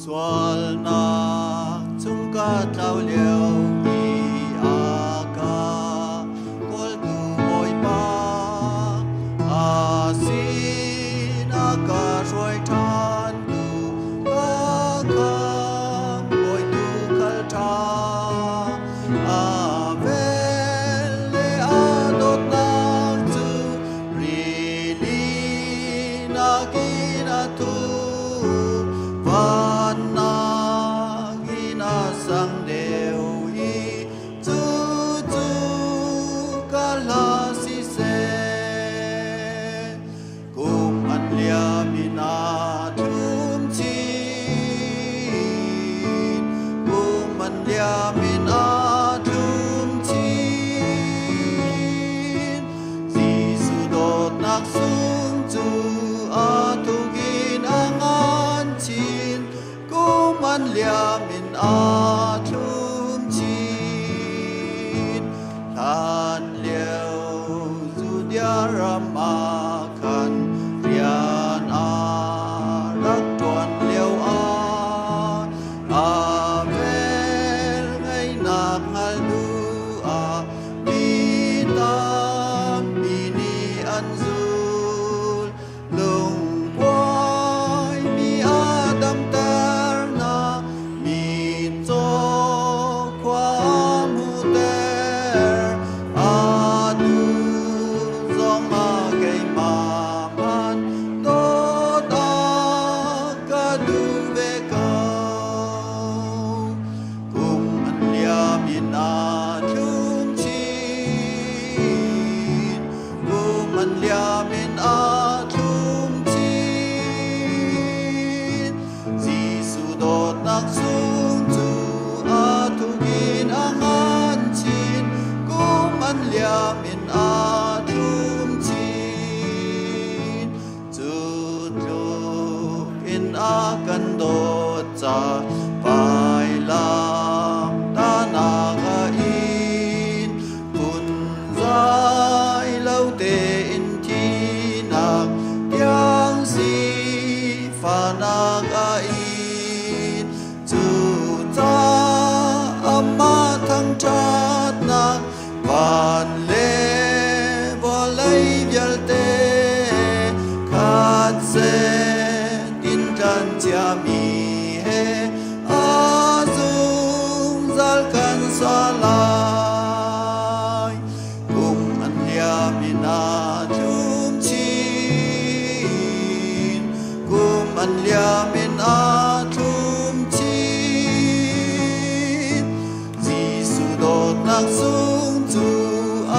Xuân nạc chung ca trao liều đi ca col tu bồi ba xin ca rồi than tu ca bồi tu khal tha vel le adot nang tu rili nagina tu sang đều y tu tu kala si se kum an lia mina thum chin kum an lia mina thum chin Giêsu đốt nak sung tu a tu gin angan chin kum an lia min a thum chin than liêu du dia ram a khan rian a rak tuan liêu a vel ngai nak ngal du a bi tam bi ni an zul lung quay mi adam tar na min zo kwa mu ter a du zong ma kai ma man to da ka du ve câu cùng an lia min a thum chin cùng an lia min a thum chin Giêsu đốt nak sung tu a tu gin angan chin kum an lia min a thum chin tu tu in a kan đốt cha pai lam ta na ga in kun zai lâu te in thi nak yang si pha na ga in tu ta amma thăng chat nak van le vo lei vial te khat se tin tan chia mi he azung zal kan sa lai kum an lia min a thum chin kum an lia min a thum chin Giêsu đốt nak sung tu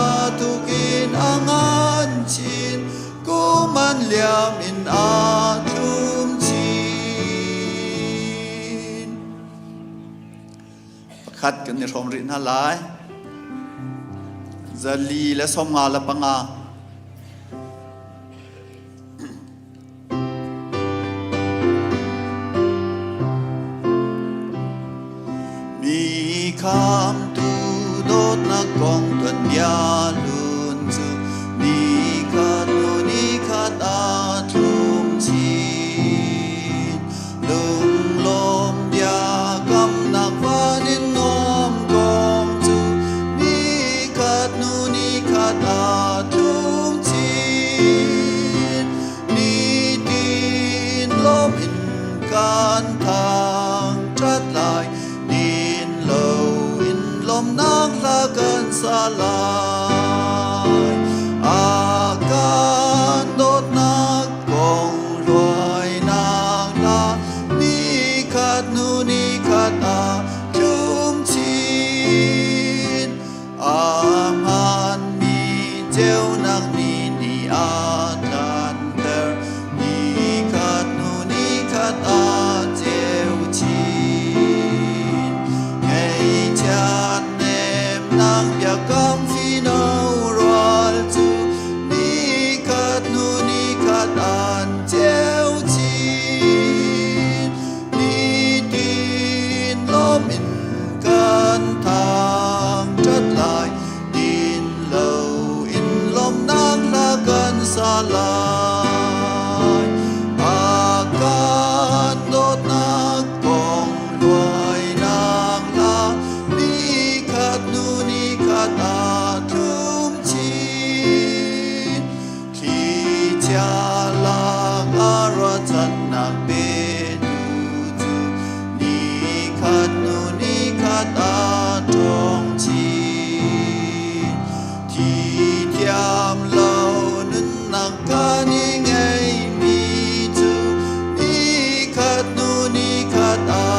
a tu kin angan chin kum an lia min a thum chin khát kan ni rom rin halai zali la som nga la panga mi kham tu đốt nak kong tuan bia lun zu mi khat nu ni khat a thum chin lung lom dia kam nak vanin nom kom zu mi khat nu ni khat a thum chin ni tin lom in kan thang chat lai din lâu in lom nak la kan sa lai a kan đốt nak kong loài nak la ni khat nu ni khat a thum chin a man mi jeu nak ni ni a tan ter ni khat nu ni khat a jeu chin ngày chat nem nang bia kam phi nau roal tu ni khat nu ni khat an jeu chin ni tin lo min kan thang chat lai din lâu in lom nang la kan sa lai a kan đốt nak ko ตาทุมชีที่จะลางอาราจันนักเบนูจูนี่ขัดนูนี่ขัดอาทองชีที่เทียมเหล่านั้นนักการนี่ไงมีจูนี่ขัดนูนี่ขัดอา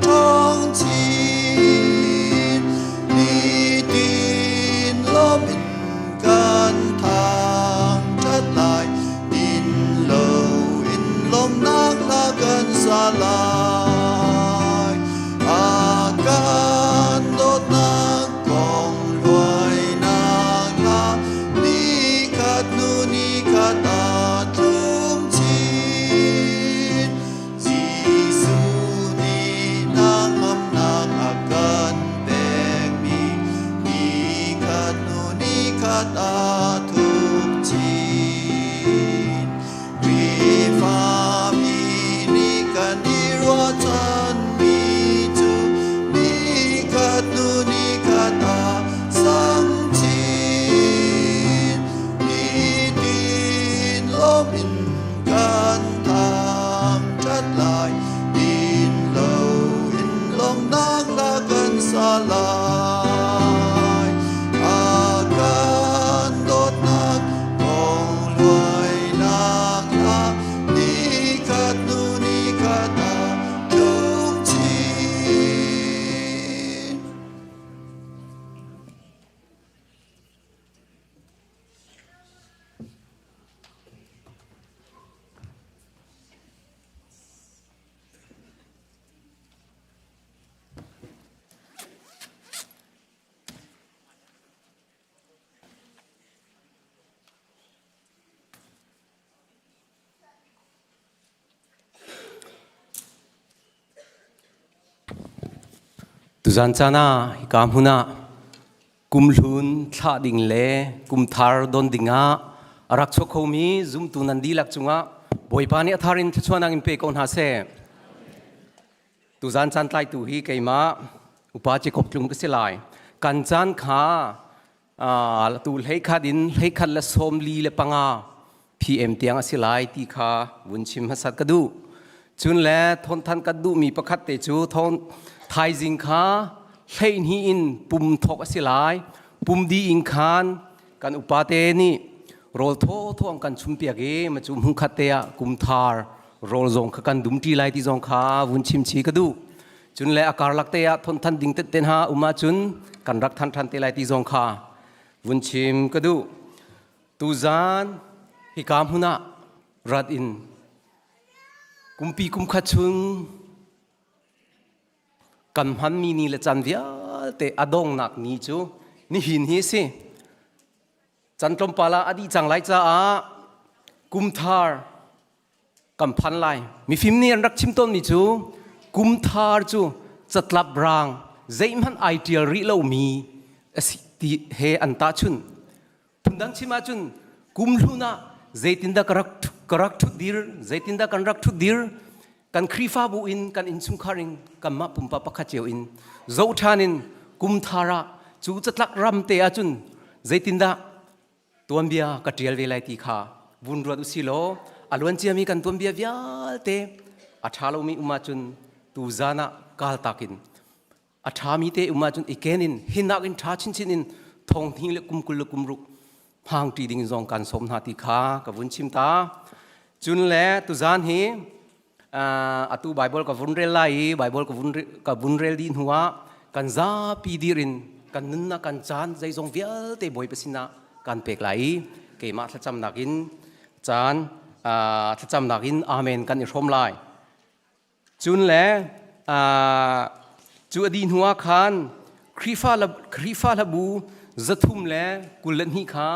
ทองชีกันทางชัดลายดินโลอินลมนักละกันสลายอาการโดดนักกองรวยนักลานี่ขัดนูนี่ขัดอาทุมชีจีสูนี่นางอำนาจอาการแบกมีนี่ขัดนูนี่ขัดอาทุกชีวีฟ้ามีนี่กันนี่รอจันมีจูนี่ขัดนูนี่ขัดอาสังชีนี่ดินลมอินกันทางชัดลายดินโลอินลมนักละกันสลายอาการโดดนักกองรวยนักลานี่ขัดนูนี่ขัดอาทุกชีตุจันจานาฮิกามหุนากุมลุนทาดิงเลกุมทาร์ดอนดิงารักชกเขามีซุมตุนันดีลักจุงะบอยปานีอัธารินทชวนังอิมเปกอนฮาเซตุจันจันไลตุฮีเกยมาอุปาจิกบลุงก็สิลายกันจันขาตูเฮขัดินเฮขัดละสมลีเลปังาพีเอ็มเตียงอสิลายตีขาวุนชิมฮัสัดกระดูจุนแลทนทันกระดูมีประคัตเตจูทนไทยจิงขาเฮนฮีอินปุ่มทกอสิลายปุ่มดีอิงคานกันอุปาเตนี่โรลโทท่วงกันชุมเปียกเอมาจุมหุคัตเตะกุมทาร์โรลซงกันดุมตีไลตีซงขาวุนชิมชีกระดูจุนแลอาการลักเตะทนทันดิ่งเต็นหาอุมาจุนกันรักทันทันเตไลตีซงขาวุนชิมกระดูตูจานฮิกามหุนารัดอินกุมปีกุมขัดชุงกันหันมีนี่ละจันเดียเตอดงนักนี่จูนี่หินฮีสิจันทรมปาลาอดีจังไรจ้ากุมทาร์กันพันไลมีฟิล์มนี่รักชิมต้นนี่จูกุมทาร์จูจัดลับรางใจมันไอเดียริเลวมีสิติเฮอันตาชุนทุนดังชิมาจุนกุมลุนาใจตินดากรักทุกดีร์ใจตินดากันรักทุกดีร์กันครีฟ้าบุอินกันอินซุมคาริงกันมาปุ่มปะปะขัดเจียวอินโจทานินกุมทาระจูจัดลักรำเตอาจุนใจตินดาตัวเบียกัดเรียลเวลัยตีขาบุญรัดุสิโลอลวนเจียมีกันตัวเบียวิาเตอัฐาโลมีอุมาจุนตูจานะกาลตากินอัฐามีเตอุมาจุนอีเกนินหินักอินท้าชินชินินทองทิ้งเล็กกุมกุลกุมรุกพางตีดิ่งจงกันสมนาตีขากับวุนชิมตาจุนแลตุจานฮีatu Bible ka vunrel lai Bible ka vunrel din huwa kan za pi dirin kan nunna kan chan zai zong vial te boi pasina kan pek lai ke ma thacham nakin chan thacham nakin amen kan i rom lai chun le chu adin huwa khan khrifa la bu zathum le kulan hi kha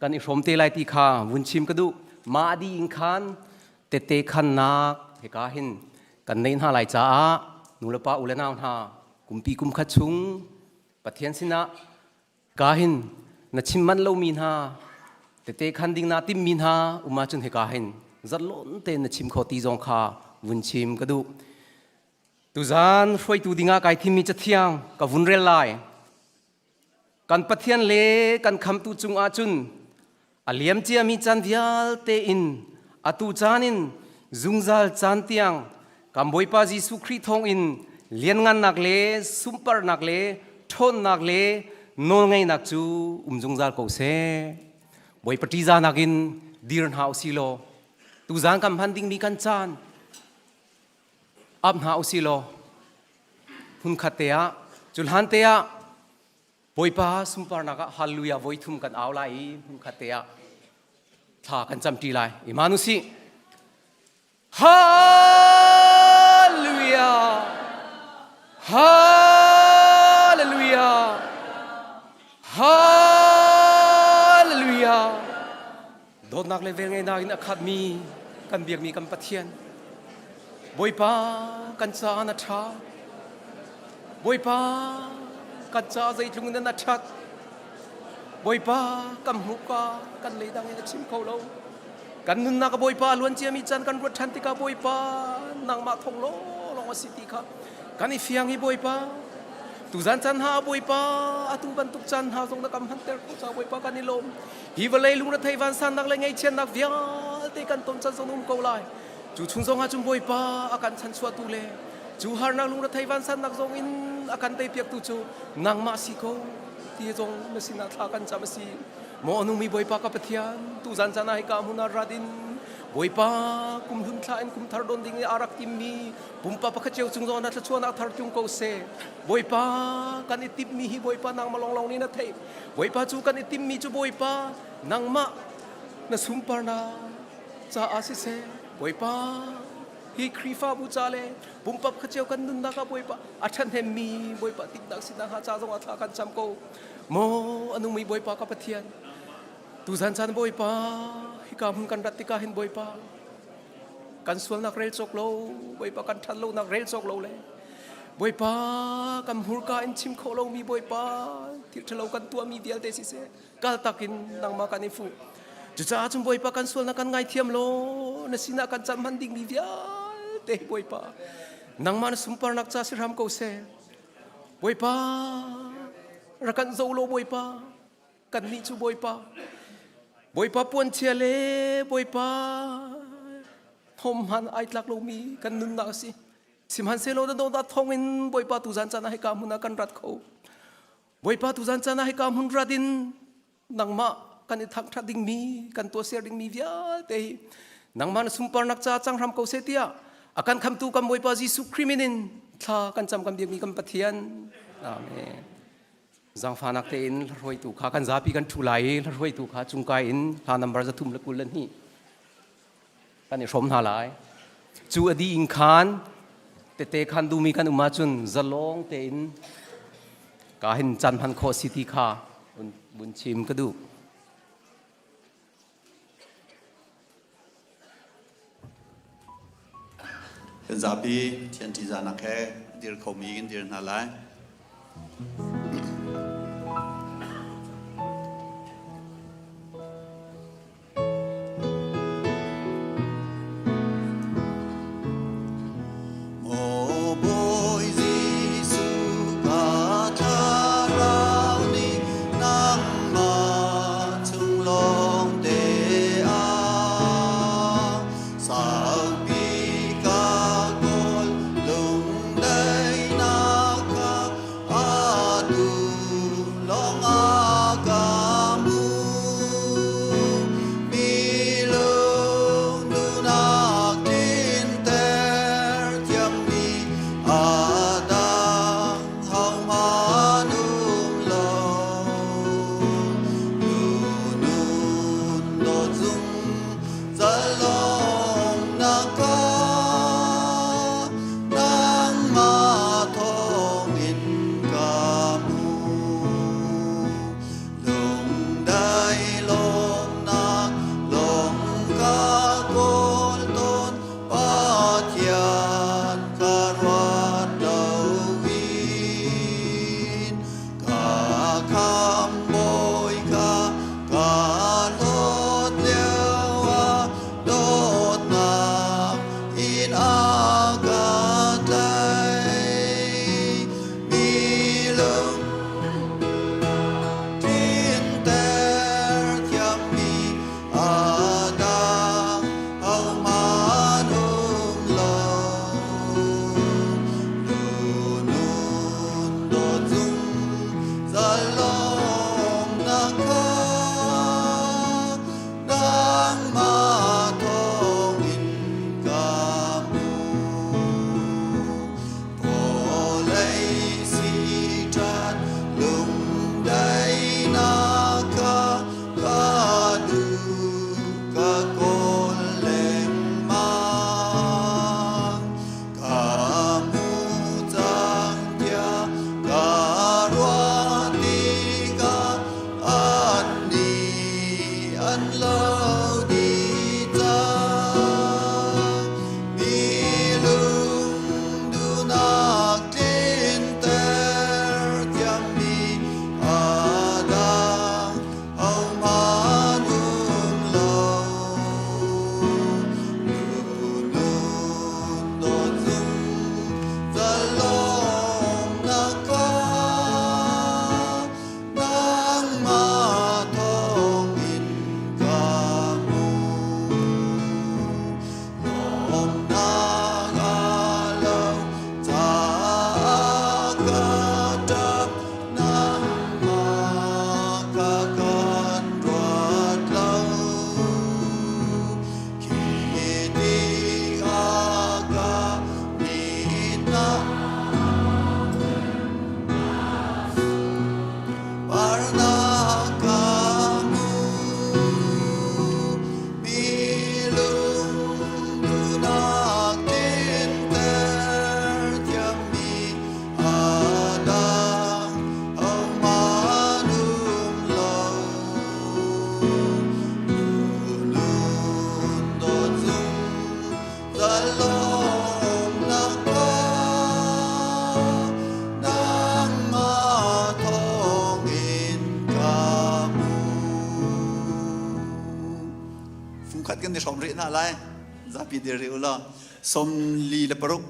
kan i rom te lai ti kha vunchim ka du ma di in khan te khan nakเฮกาหินกันในหาหลายจ้านุลปะอุเลนาวหากุมปีกุมขัดชุงปะเทียนสินะกาหินนัชิมมันเลามีนหาเตคันดิ่งนาติมมีนหาอุมาจุนเฮกาหินจัดล้นเตนัชิมขอตีจงคาวุนชิมกระดูตุจานช่วยตูดิ่งอาไก่ที่มีจัดเที่ยงกับวุนเรลไล กันปะเทียนเลกันคำตูจุงอาจุนอเลียมเจียมีจันเดียลเตอินอตูจานินจุงจัลจันเตียงกัมบอยปาจิสุคริทองอินเลียนงานนักเลซุมเปอร์นักเลทนนักเลโนงไงนักจูจุงจัลโกเซบอยปฏิจานักินดีร์นฮาวซิโลตูจานกัมพันดิงมีกันจานอับฮาวซิโลหุนขัดเตียจุลฮันเตียบอยปาซุมปาร์นักฮัลลูยาบอยทุมกันเอาไลหุนขัดเตียท่ากันจำตีไลอิมานุสิฮัลลูยาฮัลลูยาฮัลลูยาโดนนักเลเวงไงนักอินอคาดมีกันเบียกมีกันปะเทียนบอยปากันจานัทชาบอยปากันจาใจลุงนัทชัดบอยปากันหุกากันเลยดังในชิมเขาโลกันนุนนักบอยปาล้วนเจียมีจันกันรถทันติกาบอยปานางมาทงโลลงมาสิติค่ะกันอีเฟียงอีบอยปาตุจันจันหาบอยปาอตุบันตุจันหาทรงนักกำหันเตอร์กุศลบอยปากันนิลมฮิวเลยลุงรัฐไทยวันสันนักเลยไงเช่นนักเวียตีกันต้นจันทรงนุ่มเกาไลจูชุนทรงหาจุนบอยปาอาการชันสวดตุเลจูฮาร์นักลุงรัฐไทยวันสันนักทรงอินอาการเตยเปียกตุจูนางมาสิโกที่ทรงไม่สินาทากันจำสิโมอนุมีบอยปากับเทียนตุจันจันให้กามุนาราดินบอยปาคุมหุ่นทายคุมทาร์ดอนดิ้งอารักติมีปุ่มปาปะขเจียวจุงโซนัทชวนนักทาร์จุงโกเซบอยปากันอิติมมีฮิบอยปานางมาลองนี่นะเทบอยปาจูกันอิติมมีจูบอยปานางมานะสุมปานาจะอาศิเซบอยปาฮีครีฟาบูจาเลปุ่มปาขเจียวกันนุนนักบอยปาอาชันเฮมีบอยปาติดดักสินาหาจ้าจงอาทากันจำโกโมอนุมีบอยปากับเทียนตุจันจันบอยปาฮิกามุนกันรัติกาเห็นบอยปากันสวนนักเรลจกโลบอยปากันทันโลนักเรลจกโลเลยบอยปากันหูกาอินชิมโคโลมีบอยปาที่ทะเลกันตัวมีเดียลเตสิเซกัลตักินนางมากันอิฟูจุจ้าจุนบอยปากันสวนนักกันไงเทียมโลนสินากันจำมันดิ่งมีเดียเตบอยปานางมันสุมปานักจ้าสิรามโกเซบอยปารักันโซโลบอยปากันนิจูบอยปาบอยปาปวนเชียเลบอยปาทอมหันไอตลักโลมีกันนุนนักสิสิมหันเซโลดโดนตัดทองอินบอยปาตุจันจันให้กามุนากันรัดเขาบอยปาตุจันจันให้กามุนรัดินนางมากันทักทัดดิ่งมีกันตัวเสียดิ่งมีเวียเตยนางมันสุมปานักจ้าจังรำเขาเสียเตียอาการคำตูกันบอยปาจิสุคริมินินท่ากันจำกันเบียมีกันปะเทียนอาเมนจังฟานักเตอินรวยตุขากันซาปีกันทุไลรวยตุขาจุงกายอินทานัมบาร์จะทุ่มละกุลนี่กันนี่ชมหาหลายจูอดีอินคานเตคันดูมีกันอุมาจุนจะลองเตอินกาเห็นจันพันโคสิติขาบุญชิมก็ดูเป็นซาปีเทียนที่จานักแค่เดียร์เขามีกันเดียร์นาไลก khát cái này sống rễ na lại ra bị điều rượu lo sôm lì là bốc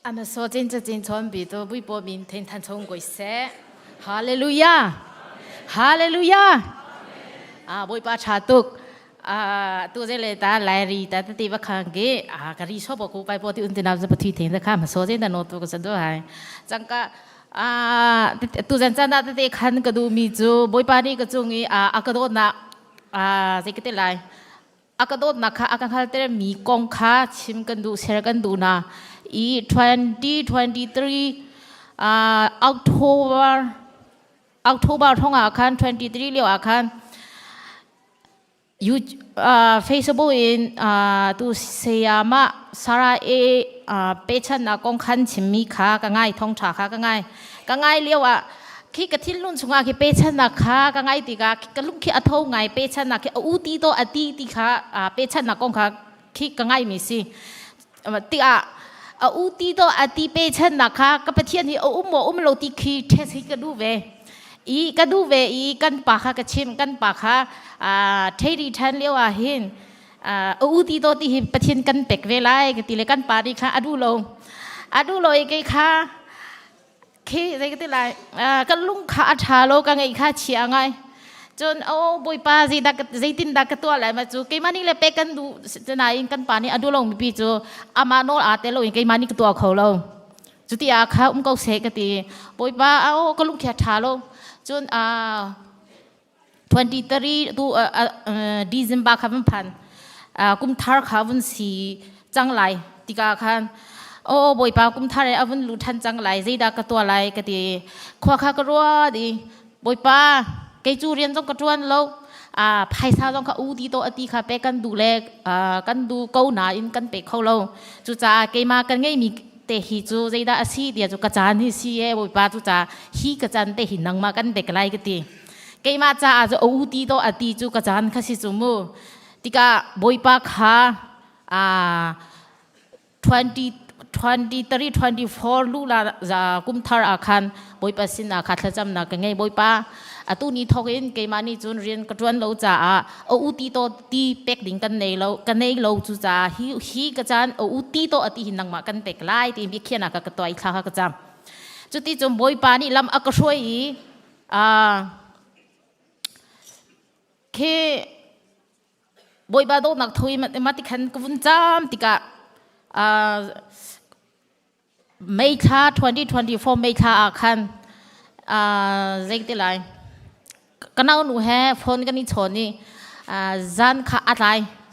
阿们所见这真传比都微博明天谈从过些，哈利路亚！ Hallelujah บอยปาชาตุกตัวเจเลตาไลรีตาตีบักขังเกการีชอบบอกกูไปพอที่อุนตินาจะปฏิทินนะค่ะมาโซเจนดานโนตุก็สะดวกให้จังกะตัวเจนจันดาตะขันก็ดูมีจูบอยปานี่ก็จงอากาโดนะเจกิเตไลอากาโดนะค่ะอากาขัลเตมีกองค้าชิมกันดูเชร์กันดูนะ2023 October ท่องอาคัน23เลี้ยวอาคันyou Facebook in tu seyama sara pechan na kong khan chimmi kha ka ngai thong tha kha ka ngai lewa khi ka thil lun chunga ki pechan na kha ka ngai ti ka lung khi atho ngai pechan na ki uti to ati ti kha pechan na kong kha khi ka ngai mi si ti uti to ati pechan na kha ka pathian hi lo ti khi the si ka du veกันดูเวกันปากค่ะกันชิมกันปากค่ะเทดีทันเลี้ยวหินอุติโตติหิปะเทียนกันเป็กเวไลกันตีเลยกันปาดีค่ะอดูโลอีกค่ะขี้อะไรกันตีไรกันลุงขาชาโลกันไงค่ะเชียงไงจนบอยปาจีดักจีตินดักตัวอะไรมาจูกี่มันนี่เลยเป็กกันดูจะไหนกันปานี่อดูโลมีปีจูอามาโนอาเตโลอีกกี่มันนี่ตัวเขาโลจุดที่เขาก็เสกกันตีบอยปาก็ลุงขาชาโลจน23ตัวDecemberครับพันกุมทาร์ครับวันสีจังไรติกาคันบอยปากุมทาร์วันลุทันจังไรใจดักตัวไรก็ดีขวาข้ากรัวดีบอยปาเกจูเรียนต้องกระจวนโลภายซาต้องข้าอูดีโตอติค่ะไปกันดูแลกันดูเกาหนาอินกันไปเข้าโลจุจ้าเกมากันไงมีเตหิจูใจได้อาศัยเดียจูกระจานที่ซีบอยปาจูจ้าฮีกระจานเตหินังมากันไปกันไรก็ดีเกมาจ้าอาจจะอูดีโตอติจูกระจานข้าสิจูมูติกาบอยปาค่ะ23-24ลูลาจะกุมทาร์อาคันบอยปาสินอาคัดจำนักไงบอยปาตัวนี้ทกินเกมานี่จุนเรียนกระจวนเราจ้าอูตีโตตีเป็กดิ่งกันในเราจูจ้าฮีกระจานอูตีโตอติหินังมากันเป็กไล่ตีมีเขียนกับกระตัวอีกข้ากระจำจุดที่จมบอยปานี่ลำอักช่วยเคบอยปาโดนักทุยมาติขันกุนจามติกาเมษา2024เมษาอาคันเด็กที่ไรกันเอาหนูแห่ฝนกันนี่ชนนี่จันข้าอะไร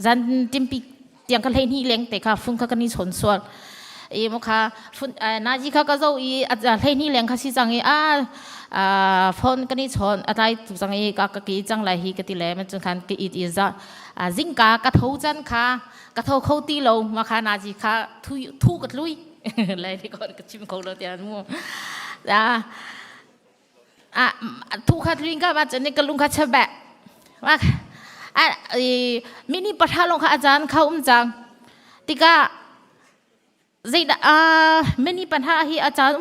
จันจิมปีเตียงกันเลยนี่เลี้ยงแต่ข้าฟุ้งข้ากันนี่ชนส่วนมุขฟุ้งนาจีข้าก็จะเลยนี่เลี้ยงข้าสิจังฝนกันนี่ชนอะไรตุจังก็กี่จังไรฮีกันที่แล้วมันจนคันกี่อีจะจิงกากระทูจันข้ากระทูเขาตีลงมาข้านาจีข้าทุกข์ลุยเลยที่ก่อนก็ชิมเขาเราเตียนมัวทุกขัดลิงก็มาจากในกลุ่มขัดเชบะว่ามินิปัทาลงค่ะอาจารย์เขาจังติกาใจมินิปัญหาที่อาจารย์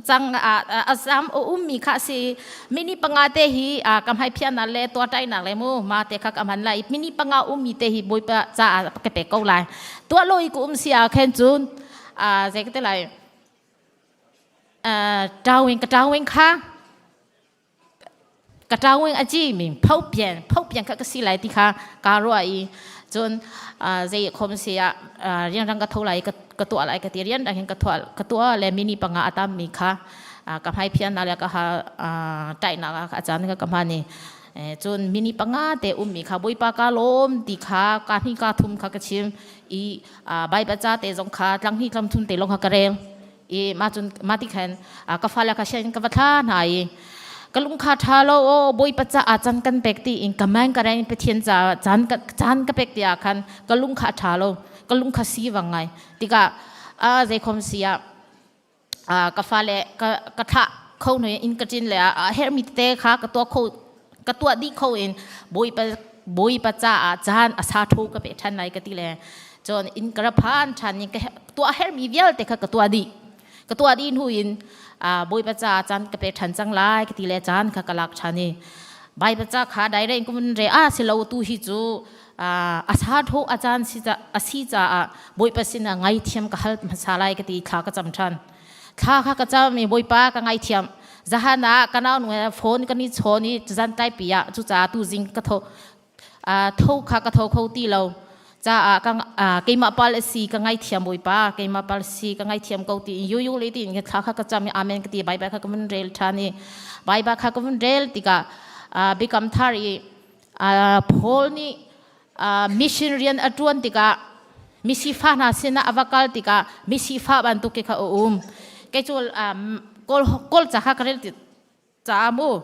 จังอาจารย์มีค่ะสิมินิปังอาเตหีกำให้เพียงนั่นเลยตัวใจนั่นเลยมูมาเตะค่ะกำหันเลยมินิปังอามีเตหีบอยปะจ้าเก็บเกาไลตัวลอยกุเสียแค่จุนใจก็ได้เลยดาวเองกับดาวเองค่ะกระจายอาจีมิพบเปลี่ยนก็สิไหลที่ค่ะการว่าจนใจคมเสียเรียนรังกระทุไหลกระตัวอะไรกระเทียนดังเห็นกระตัวและมินิปังอาตามมีค่ะกับให้เพียงนั่นแหละก็หาใจนักอาจารย์ก็กำพันนี่จนมินิปังอาเตมีค่ะบุยปากาลมตีค่ะการที่การทุ่มค่ะกระชิมใบประจาเตจงค่ะจังที่คำทุ่มเตลงค่ะกระเรงมาจนมาที่แขนกฟ้าและกระเชนกระท่าไหนกลุงขาทาโลบอยปัจจาอาจารย์กันเป็กตีอิงกำแมงกระไรไปเทียนจ่าจานกันเป็กตีอาคันกลุงขาทาโลกลุงขาสีวังไงติกาใจคมเสียกฟ้าและกระทะเขาหน่อยอินกระจินเลยเฮมิเตค่ะกระตัวดีเขาอินบอยปัจจาอาจารย์อาสาทูกระเป็ดทันไหนกระติเลยจนอินกระพานทันอินตัวเฮมีเวลแต่ค่ะกระตัวดีหูอินบอยประจาจันกระเป็ดทันจังไรกติเลจันข้ากลักชานีใบประจาขาได้เร่งกุมเรียสิเราตูฮิจูอาสาทุอาจารย์สิจะบอยประสินะไงเทียมกับฮัลมาสาไลกติข้ากระจำชันข้ากระจำมีบอยป้ากับไงเทียม zahana kana nu phone kan ni choni zan tai pia chu cha tu jing ka tho kha ka tho kho ti lo cha ka keima policy ka ngai thiam boi pa keima policy ka ngai thiam ko ti yu le ti nge kha ka cham amen ka ti bai ba kha ka mun rel thani bai ba kha ka mun rel ti ka become thari phol ni missionary atun ti ka misi fa na sina avakal ti ka misi fa ban tu ke kha cái chỗ col chả khác cái gì chả mua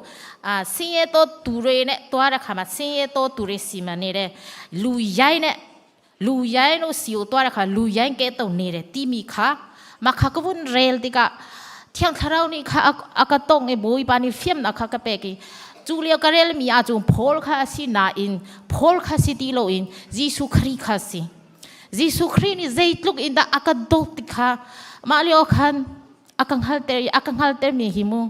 sinh to tu rồi nè tua ra khám sinh to tu rồi xí mà nè đấy lùi giấy nó xíu tua ra khám lùi giấy cái tàu nè đấy tí mi khá mà khá cái vốn rail thì cả thiang tharau ni khá cái tông cái bôi bàn phim là khá cái bè cái chú liêu cái rail mi chung Paul khá xí na in Paul khá xí tí lo in Jesus Christ khá xí Jesus Christ ni dây lúc in đã cái đốt thì khá mà liêu khan akang halter mi himu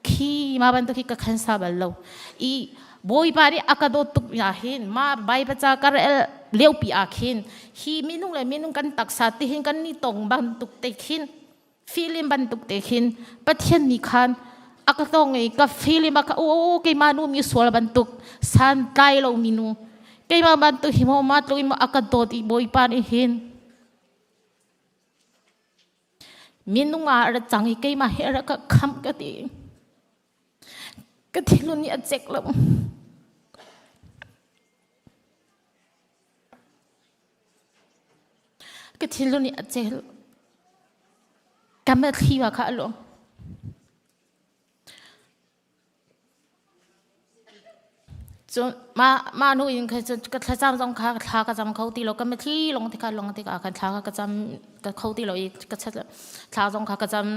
khi ma ban to khi ka khan sa bal lo I boy pari akado tuk ya hin ma bai bacha kar leu pi akhin hi minung le minung kan taksa ti hin kan ni tong ban tuk te khin filim ban tuk te khin pathian ni khan akatong ei ka filim ka o ke manu mi swal ban tuk san kai lo minu ke ma ban tu himo ma tu ma akado ti boy pari hin minung ara changi ke ma hera ka kham ka ti lu ni ajek lam ka thi lu ni ajek kam khi wa kha lo cho ma nu in ka ka tha jam jong kha tha ka jam khau ti lo ka me thi long ti ka tha ka jam ka khau ti lo I ka cha tha jong kha ka jam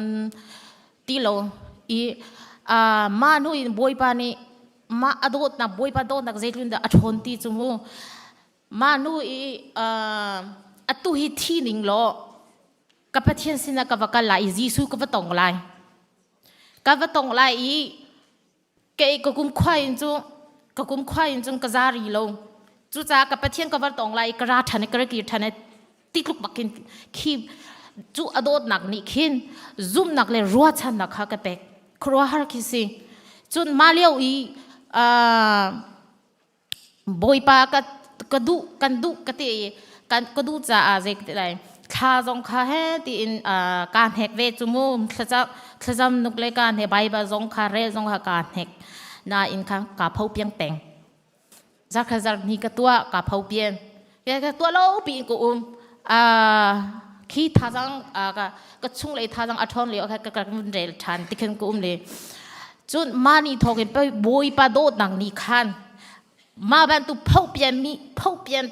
ti lo I ma nu in boy pa ni ma adot na boy pa do na zetlun da athon ti chumu ma nu I atu hi thi ning lo ka pathian sina ka vaka lai jisu ka vatong lai I ke ko kum khwai chu ka kum khwai chung ka zari lo chu cha ka pathian ka vatong lai ka ra thane ka ki thane ti luk bakin khi chu adot nak ni khin zoom nak le ruwa chan nak kha ka pek khro har ki si chun ma leo I boy pa ka du ka ti kan ka du cha a jek ti lai tha jong kha he ti in kan hek ve chu mu thajam nuk le kan he bai ba jong kha re jong kha kan hek na in khang ka phau piang teng za kha zar ni ka tua ka phau pian ya ka tua lo pi ko khi tha jang ka chung le tha jang athon le ka mun rel than ti khen ko le chun mani thokin pe boi pa do nang ni khan ma ban tu phau pian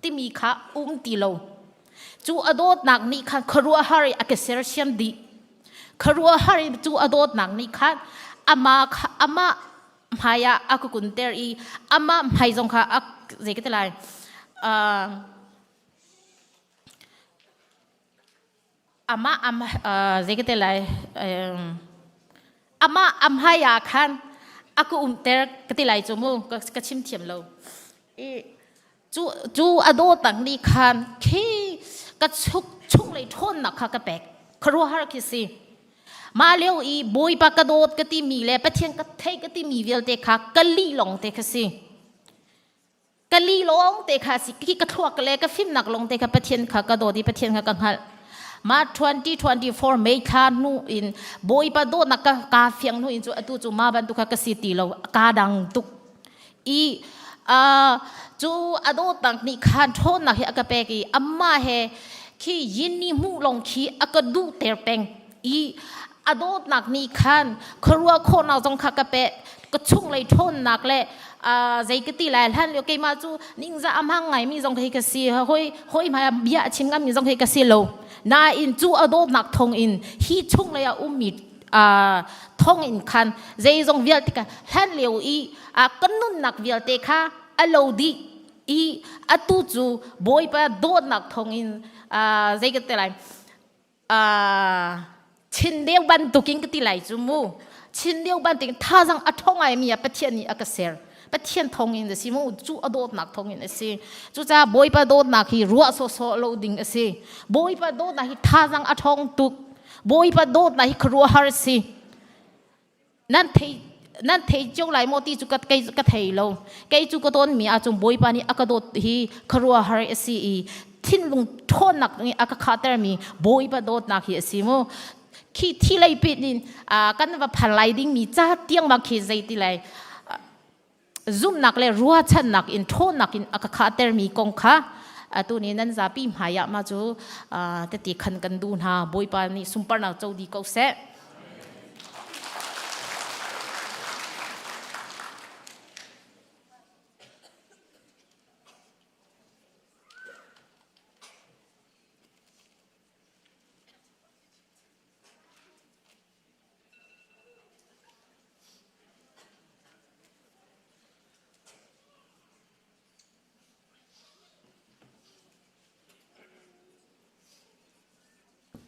ti mi kha ti lo chu adot nak ni khan kharua hari akeser siam di kharua hari chu adot nak ni khan ama maya aku kunter I ama mai jong kha ak jeketelai ama jeketelai ama amhaya khan aku ter ketilai chumu ka chim thiam lo I chu adot tang ni khan khi ka chung le thon na kha ka pek kharua har ki si ma leo I boy pa ka dot ka ti mi le pathian ka thei ka ti mi vel te kha kali long te kha si kali long te kha si ki ka thuak le ka phim nak long te kha pathian kha ka dot di pathian kha ka hal ma 2024 May kha nu in boy pa do na ka fiang nu in chu atu chu ma ban tu kha ka si ti lo ka dang tuk I chu ado tang ni khan thon na he ka pe ki amma he khi yin ni mu long khi akadu ter peng I adot nak ni khan kharua kho na jong kha ka pe ka chung lei thon nak le zai ka ti lai han lo ke ma chu ningza amhang ngai mi jong kai ka si hoi ma bia chim ngam mi jong kai ka si lo na in chu adot nak thong in hi chung le ya mi thong in khan zai jong vial ti ka han leo I kanun nak vial te kha alo di I atu chu boy pa dot nak thong in zai ka te lai chin deu ban tu king ti lai chu mu chin deu ban ting tha jang athong ai mi pathian ni akaser pathian thong in si mu chu adot nak thong in si chu cha boy pa dot nak hi ruwa so loading si boy pa dot na hi tha jang athong tu boy pa dot na hi khruwa har si นั่นเทนั่นเทจุกไหลโมตีจุกกะเทโลเกจุกต้นมีอาจงบอยปานี่อากาโดฮีครัวฮาร์เอซีทินลุงทนนักนี่อากาคาเตอร์มีบอยปาโดนักฮีซีโมคีที่ไลปิดนี่กันว่าพลายดิ้งมีจ้าเตียงมาคีใจที่ไลซุ่มนักเลยรัวชันนักอินทนนักอินอากาคาเตอร์มีกงค่ะตัวนี้นั่นจะปีมหายามาจูแต่ตีขันกันดูนะบอยปานี่สุมปนักเจ้าดีเขาเส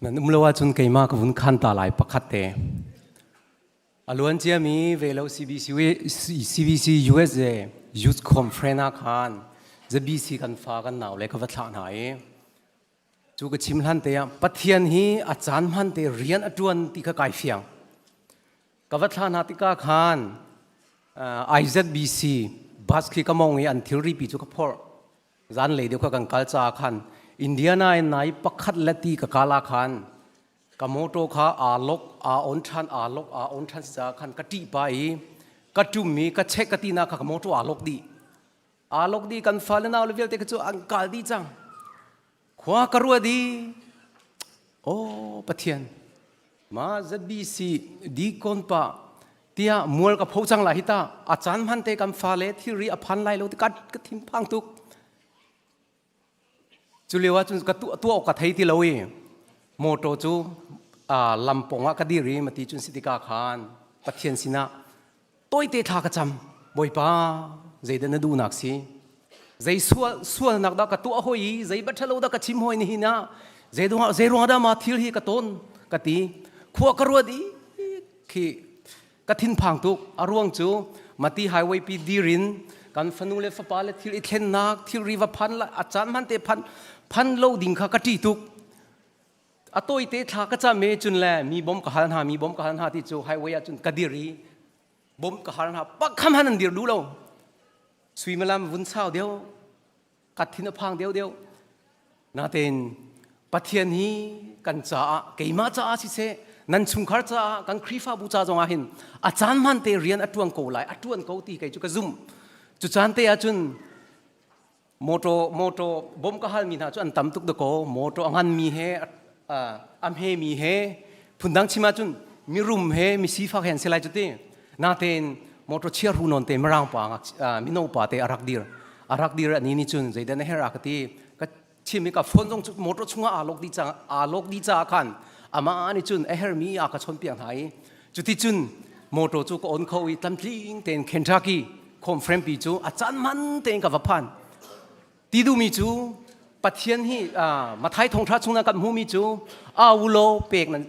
นั่นเราว่าจนเกี่ยมากวุ้นขันตาลายประคัดเตะอล้วนเจียมีเวลา CBC USA Youth Conference ขันจะ BC กันฟ้ากันหนาวเลยก็วัดหลานหายจูกชิมหันเตะปัทยันฮีอาจารย์หันเตะเรียนอดวนที่ก็ไกลเฟียงก็วัดหลานหาติกาขันIZBC บัสคีก็มองอันทิรีปีจูกพอร์จันเลยเดียวกันกัลจาขันอินเดียนายปักขัดละตีกับกาลาขันกับโมโตขาอาลกอาอนทันอาลกอาอนทันจะขันกติไปกจุมีกเช็คกตินากับโมโตอาลกดีกันฟ้าเลนเอาเลเวลเตกจูอังกาลดีจังขวากรัวดีโอ้ปะเทียนมาจะบีซีดีคนปะเตียมัวกับผู้จังหลายตาอาจารย์พันเตกันฟ้าเลที่รีอพันไลโลติกัดกทิมพังตุกจุเลียวจุนกตัวอกกระไทยที่เราเองโมโตจูลำปงกระดีรีมาตีจุนสิติกาขานปะเทียนสินะตัวเตทากระจำบ่อยป้าใจเดินดูนักสิใจส่วนนักดักกตัวหอยใจบัตรเราดักชิมหอยนี่นะใจรวงดามาทิลฮีกระต้นกะตีขวากระรัวดีขี้กระทินพังตุกอารวงจูมาตีไฮเวย์ปีดีรินกันฟันุเลฟปาเลทิลอิเทนนักทิลรีวพันละอาจารย์มันเตพันโลดิ่งขากติตุกอตัวเตทากระจาเมจุนแลมีบอมกะหันหามีบอมกะหันหาที่จูไฮเวย์จุนกะดีรีบอมกะหันหาปักคำหันเดียวดูเราสวีมลามวุ้นเช้าเดียวกัดทินพังเดียวนาเตนปะเทียนฮีกันจ้าเกี่ยมาจ้าสิเซนันชุมขารจ้ากันครีฟ้าบูชาจงอาหินอาจารย์มันเตเรียนอัตวันโกไลอัตวันโกตีไกจุกซุ่มจุจานเตอาจุนโมโตบอมกะหันมีนาจุอันตั้มตุกตะโกโมโตอันมีเฮอัมเฮมีเฮพุนดังชิมาจุนมีรุมเฮมีสีฟ้าเห็นเสลายจุดเตนาเตนโมโตเชียร์หูนนเตมรังปางมิโนปาเตอารักดีร์นี่จุนใจเดนเฮรักตีก็ชิมิกับฝนจงโมโตชงอาลกดีจ้าขันอามาอันนี้จุนเฮร์มีอากาศชนเปียงไทยจุดที่จุนโมโตจูก็อนเขาอีตั้มทิ้งเตนเคนทักกี้คอมเฟรนปีจูอาจารย์มันเตนกับพันตีดูมีจูปัทเทียนฮีมาไทยทงทัดชงนักับหูมีจูอาวุโลเปกนั้น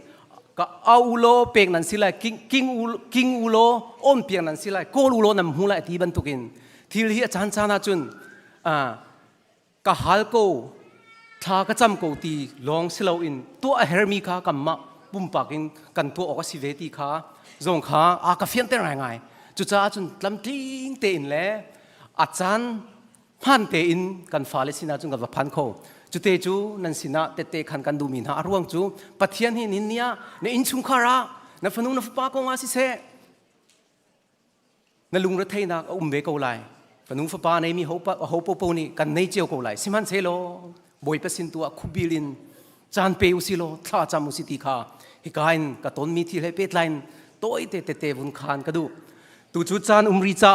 ก็อาวุโลเปกนั้นสิไลกิงอุโลอ้นเปียงนั้นสิไลโกลูโลนั้นหูไลที่บรรทุกินที่เรียอาจารย์จานาจุนก็ฮัลโกทากระจำโกตีลองสิเราอินตัวเฮร์มีขากับมาบุมปากินกันตัวออกสิเวตีขาจงขาอากาเฟียนเตงไงจุจ้าจุนลำทิ้งเตอินแล้วอาจารย์พันเตอินกันฟ้าเลสินาจุนกับพันโคจุเตจูนันสินะเตขันกันดูมินหาอรวงจูปัทเทียนหินินเนียในอินชุงคาระในฟนุนฟปากงอาสิเซในลุงรถไทยนักเวกเอาไลฟนุนฟปาในมีเขาปนี่กันในเจียวเอาไลสิมันเซโลบอยเปสินตัวคุบิลินจานเปอุสิโลท่าจามุสิติคาฮิกายนกตนมีที่เลเปตไลน์โต้เตวุนคานกระดูตูจุจานริจา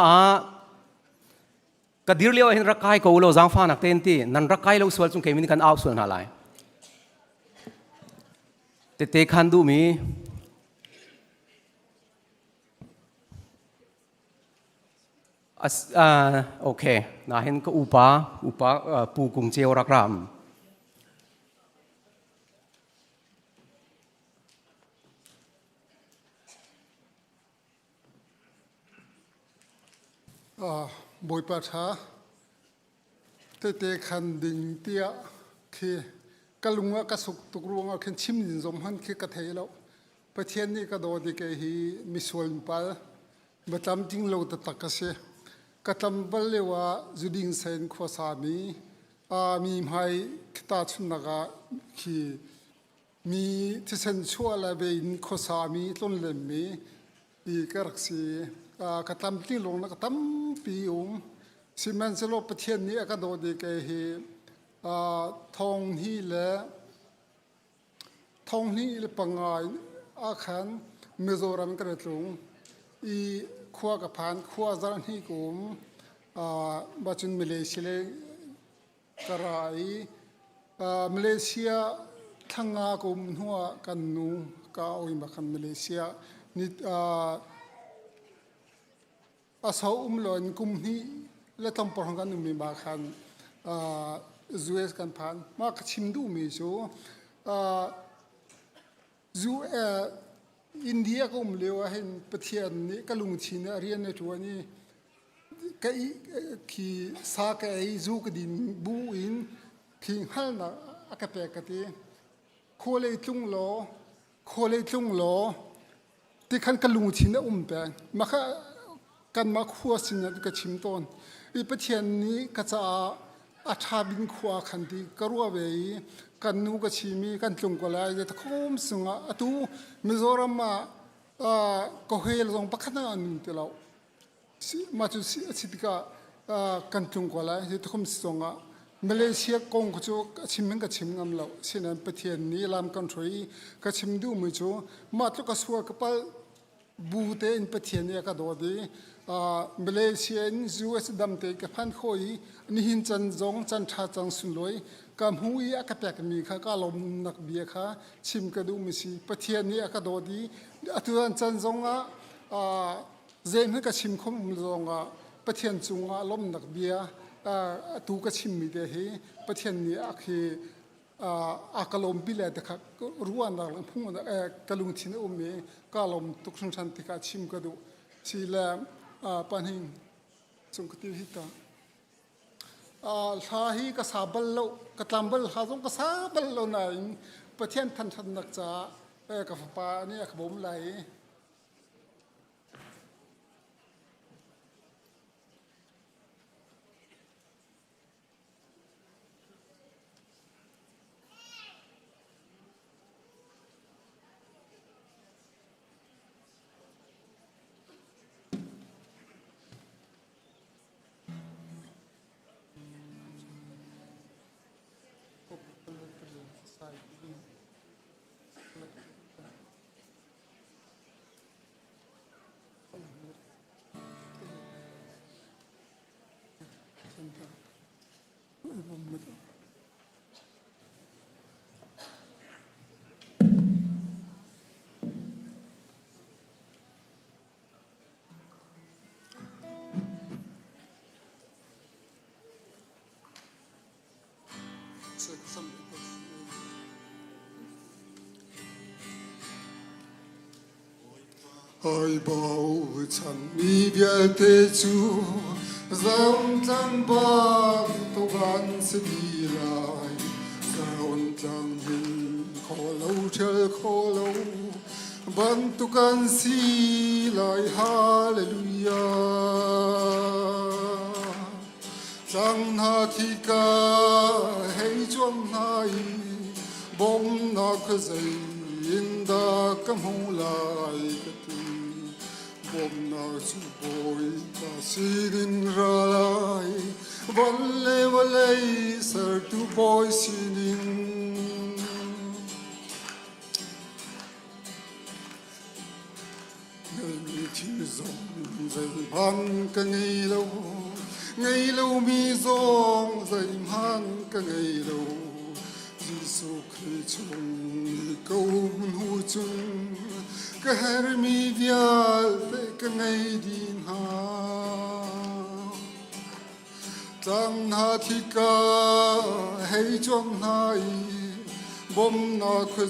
กระดิรเลี้ยวเห็นรักไก่กูเราจางฟ้านักเต้นตีนั่นรักไก่เราสวดจงเขมินกันเอาส่วนหาไรเตคันดูมีโอเคน่าเห็นก็อุปาปูกุงเจียวรักรามบอยปัชาเตคันดิงเตียคือกะลุงกะสุกตุกรวงเอาขึ้นชิมนินสมหันคือกะเทแล้วป ประเทศนี้ก็โดดที่เกฮีมิสวลปัลบัตรจริงเราตัดตักเสกตัมบัลเลว่าจุดิงเซนขวาสามีมีไม่คิดชุนนักขีมีที่เซนชัวละเบินขวาสามีต้นเล่มมีอีกรักษีกตัมจริงลงนักตัมปีสิมันจะลบประเทศนี้ก็โดดที่เกฮีทองฮีและทองฮีและปังไงอาคันมิโซรัมกระตุ้งอีขั้วกับพันขั้วจานฮีกุมบัจุนมาเลเซียกระไรมาเลเซียทั้งงากุมหัวกันนูก้าวอิมบักมาเลเซียนี่อาสาวลอยกุมนี้และตั้งปองกันนุ่มมีบาคันจูเอสกันพันมากชิมดูมีจูอินเดียก็เลวเห็นประเทศนี้ก็ลุงชินเรียนในตัวนี้ก็ที่สาแก่จูกดินบูอินที่ฮัลนะอากาศแปลกที่โคเลยจุงล้อที่ขันก็ลุงชินแปลงมากันมาขัวสินเนี่ยก็ชิมต้นอีประเทศนี้ก็จะอาชาบินขวาขันที่กรัวเวกันนูกชิมีกันจงกลายจะคมสุงอ่ะตูมิโซรัมมาก็เฮลซงปักนันนี่เรามาจุสิทธิกากันจงกลายจะคมสุงอ่ะมาเลเซียกงก็จะชิมก็ชิมงามเราเช่นนั้นประเทศนี้ลำกันทรีก็ชิมดูมือจูมาตุกสัวกับบูเตนประเทศนี้ก็โดดีมาเลเซียนจูเอสดำเตกับพันโคยนี่หินจันจงจันทาจังสุนลอยกำหุยอากาศแปลกมีค่ะก็ลมนักเบียค่ะชิมกระดูมิสิประเทศนี้ก็โดดีตัวจันจงเจนให้กับชิมคมจงประเทศจงลมนักเบียตัวก็ชิมมีเดียประเทศนี้คืออากาศลมพิเลตค่ะรู้ว่านักพุ่งกลุงชินมีก็ลมตุกชงชันติกาชิมกระดูสิแลปันหิงสงคติหิตาลาฮีก็ซาบัลโลก็ตามบัลฮาจงก็ซาบัลโลนายประเทศทันนักจ้ากับป้าเนี่ยขบมไหลai bảoฉันมีเบียเตจูจำจำบ้านตุกันสิดีลายจำจำหินขอเล่าเธอขอเล่าบันตุกันสิลายฮาเลลูยาจังนาทิกาให้จวงนายบงนักใจอินดากำหูลายกติบงนาจูบอยตาสิดินราลายวันเล่วันเล่สร์ตูบอยสิดินเงินที่จงใจพันกันไงเราไงเรามีจงใจพันกันไงเราGiêsu Christ câu hu chung cái her mi vial te cái ngày din ha tang ha thi ca hay trong hai bom na khơi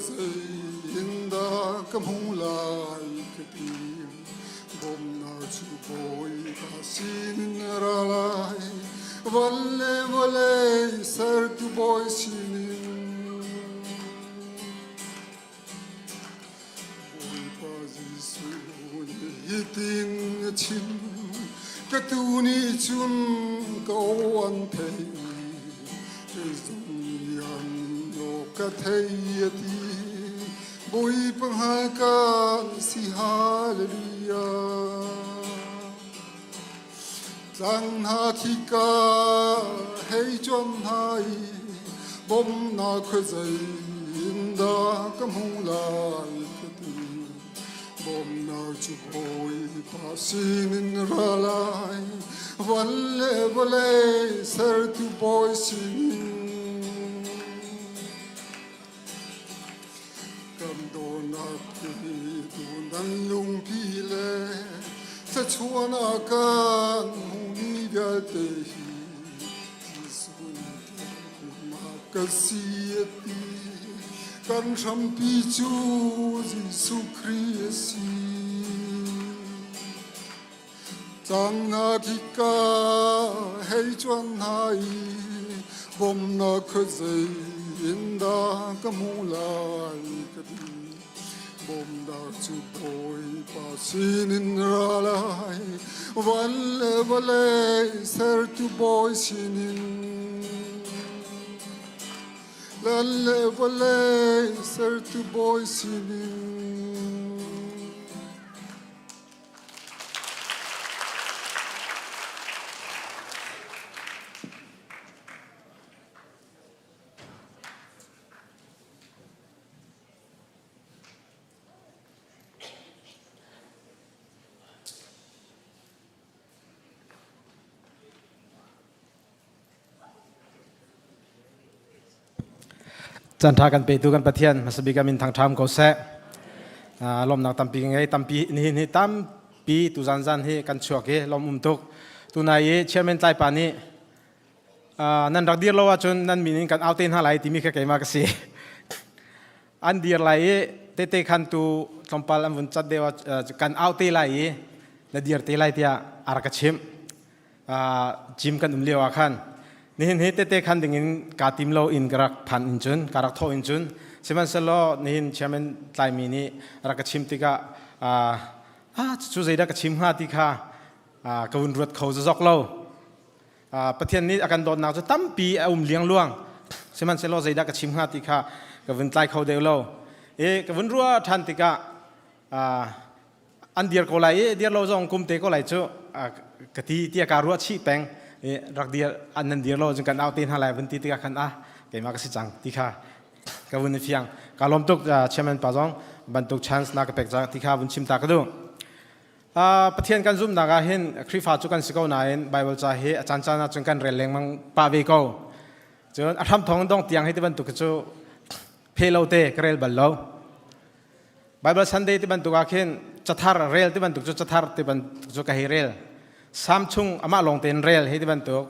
in da kam hung lai cái tim bom na chu boy ta sin ra lai valle valle sar tu boy sin tin chin ka tu ni chun ko an thei zung yan lo ka thei ti boi pang ha ka si hallelujah Sang ha thi ka hei chon hai bom na khoi zai in da kam hu lai ka ti bom na chu hoi pa sin in ra lai valle valle sar tu boy sin kam do na pi tu nan lung pi le sa chuan a kan hu ni bia te hi Kasiati kan champi chu Jesu Christi Tang na thika hei chuan hai bom na khazai inda kamulai kadi bom da chu boy pa sinin ralai valle valle ser tu boy sinin Lalle valle ser tu boy sininจันทากันไปดูกันประเทียนมาสบิกามินทางทามก็แซ่ลมหนักตั้มปีไงตั้มปีนี่ตั้มปีตุจันจันให้กันชัวเกลมตุกตัวนายเชื่อเมนใจปานี้นั่นรักเดียร์เราว่าจนนั่นมีกันเอาเต้นหาไหลที่มีแค่ไก่มากสิอันเดียร์ไหลเตะขันตูทอมปาลมันจัดเดียวกันเอาเตะไหลแล้วเดียร์เตะไหลที่อารักชิมจิมกันเลี้ยวขันนี่เห็นเตะขันดิ่งกาติมโลอินกรักพันอินจุนกรักโทอินจุนเชื่อมันสโลนี่เห็นเชื่อมันใจมีนี่รักชิมติกะชูใจรักชิมหาติกะกวนรวดเขาจะจอกโลประเทศนี้อาการโดนหนาวจะตั้มปีเลี้ยงล่วงเชื่อมันสโลใจรักชิมหาติกะกวนใจเขาเดียวโลกวนรัวทันติกะอันเดียร์ก็ไหลเดียร์เราจงกุมเตก็ไหลจู่กะทิที่อาการรัวชีแปงรักเดียร์อันนั้นเดียร์เราจึงกันเอาเต้นหาไหลวันที่ติกะขันเกี่ยมากสิจังติกะกวนเฟียงการล้มตุกเชื่อมันป่าจงบรรทุกชันส์นักเป็กจากติกะวันชิมตากระดูประเทศกันซุ่มนักเห็นคริฟ้าจุกันสิกาหน่ายไบเบิลจะเห็นอาจารย์น่าจุกันเรียนเลี้ยงมังป่าเวกจนอาทำทองต้องเตียงให้ที่บรรทุกจู่เพลโลเตกเรลบัลโลไบเบิลซันเดย์ที่บรรทุกเห็นจัตหาร์เรลที่บรรทุกจู่จัตหาร์ที่บรรทุกจู่กะเฮเรลสามชุ่งอามาลงเต็นเรลให้ที่บรรทุก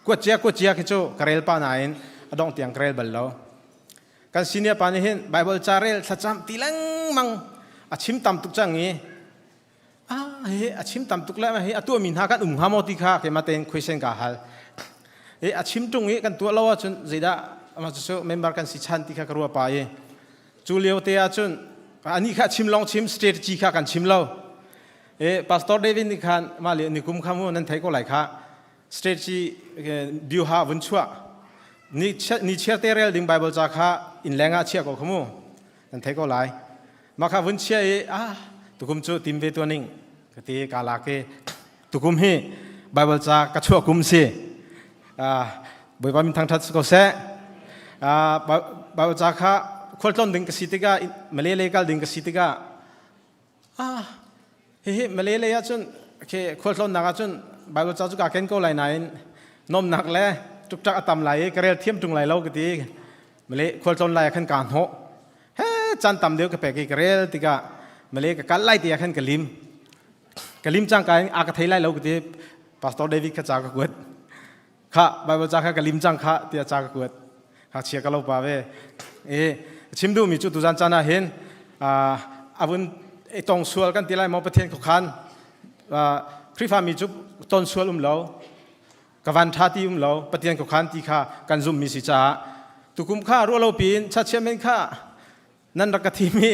กวดเจียที่จู่กะเรลป้านายอดองเตียงเรลบัลโลกันซีเนียปานี่เห็นไบเบิลจาเรลสัจจ์ตีลังมังอาชิมตามตุกจังงี้อาชิมตามตุกแล้วเฮ้ตัวมินหากันฮามอติค่ะเกี่ยมาเต็นคุยเซนกาฮัลอาชิมตรงนี้กันตัวเราจนจีดามาจู่เมมเบอร์กันสิชันติค่ะกรัวไปจูเลียวเตียจนอันนี้ค่ะชิมลองชิมสเตรจีค่ะกันชิมเราพาสตอร์เดวินนี่ค่ะมาเลยนิคุมขามูนั่นไทยก็ไหลค่ะสเตรจีดิวฮาวันชัวนี่เชื่อเตเรลดิ้งไบเบิลจากค่ะอินแรงอาเชียก็ขามูนั่นไทยก็ไหลมาค่ะวันเชียตุกุมจู่ทีมเวตัวนิ่งกติกาลาเกตุกุมฮีไบเบิลจากกระชัวกุมซีบอยบามินทางทัศก็เสไบเบิลจากค่ะควอลต้นดิ้งกสิติกามาเลเซียดิ้งกสิติกาเฮ้มาเลเซียจนเคควอลต้นนักจนไบเบิลจากจุกาเกนก็ไหลนายนมหนักเลยจุกจักอัตมไหลกระเรียเทียมจุงไหลเล่ากติมาเลควอลต้นไหลขันการโหเฮ้จันตำเดียวกับเปกกระเรียติกามาเลกับการไล่ตีขันกลิมจังการอากาศไทยไล่เล่ากติพาสตอร์เดวิดขจากกวดข้าไบเบิลจากกลิมจังข้าที่จากกวดข้าเชียร์กันเราป่าเวชิมดูมีจุดตุจันจานาเห็นอาวุธตรงส่วนกันที่ไรมองประเทศของขันคริฟ้ามีจุดต้นส่วนเรากวันท่าที่เราประเทศของขันที่ข้ากันซุ่มมีสิจ้าตุกุมข้ารัวเราปีนชัดเชื่อมเป็นข้านั่นรักทีมี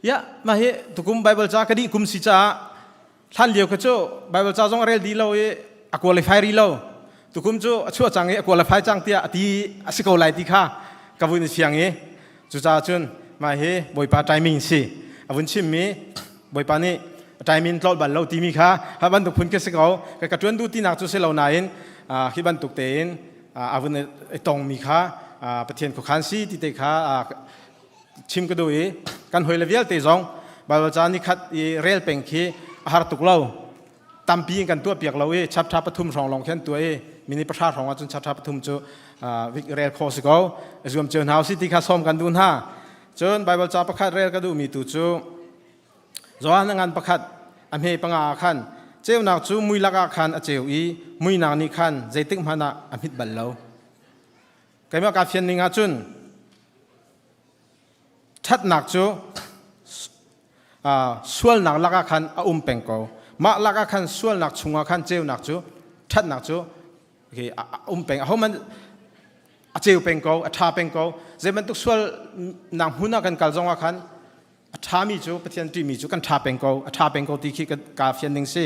ยะมาเฮตุกุมไบเบิลจ้ากดีกุมสิจ้าท่านเลียวก็โจไบเบิลจ้าจงเรลดีเราอควอลิฟายรีเราตุกุมโจชั่วจังอควอลิฟายจังเตียตีสิโกไลติค่ะกับวุ้นเสียงจุจ้าจุนมาเฮบอยปาไทมิงสิวุ้นชิมมีบอยปานี่ไทมิงตลอดบัลเราตีมีค่ะฮับันตุกพุนเกสเกากับจวนดูตีนักจุเซลานาอินฮิบันตุกเตนวุ้นตองมีค่ะประเทศขุขันซีที่เตค่ะชิมก็ดูกันหอยเลเวลเตจงบาลจานี่คัดเรลเป็นคีอาหารตุกเราตั้มปีกันตัวเปียกเราชับทับปฐุมรองลองแค่ตัวมินิประชาของว่าจนชับทับปฐุมจูวิกเรลโคสก็รวมเจอหนาวสิที่ข้าซ้อมกันดูน่าจนบาลจาประคัดเรลก็ดูมีตัวจูจวนงานประคัดอเมย์ปังอาคันเจ้าหนักจูมุยลักอาคันเจ้ามุยนางนี่คันใจตึงมานะอมิดบัลเราไก่มากาเฟียนนิงาจุนชัดหนักจูส่วนหนักลักขันเป็งโกมาลักขันส่วนหนักชุงขันเจียวหนักจูชัดหนักจูโอเคเป็งเขามันเจียวเป็งโกชาเป็งโกเจมันตุกส่วนหนักหุ่นกันกัลจงขันชามีจูปฏิญาณตีมีจูกันชาเป็งโกที่ขี้กันกาเฟียนหนึ่งสิ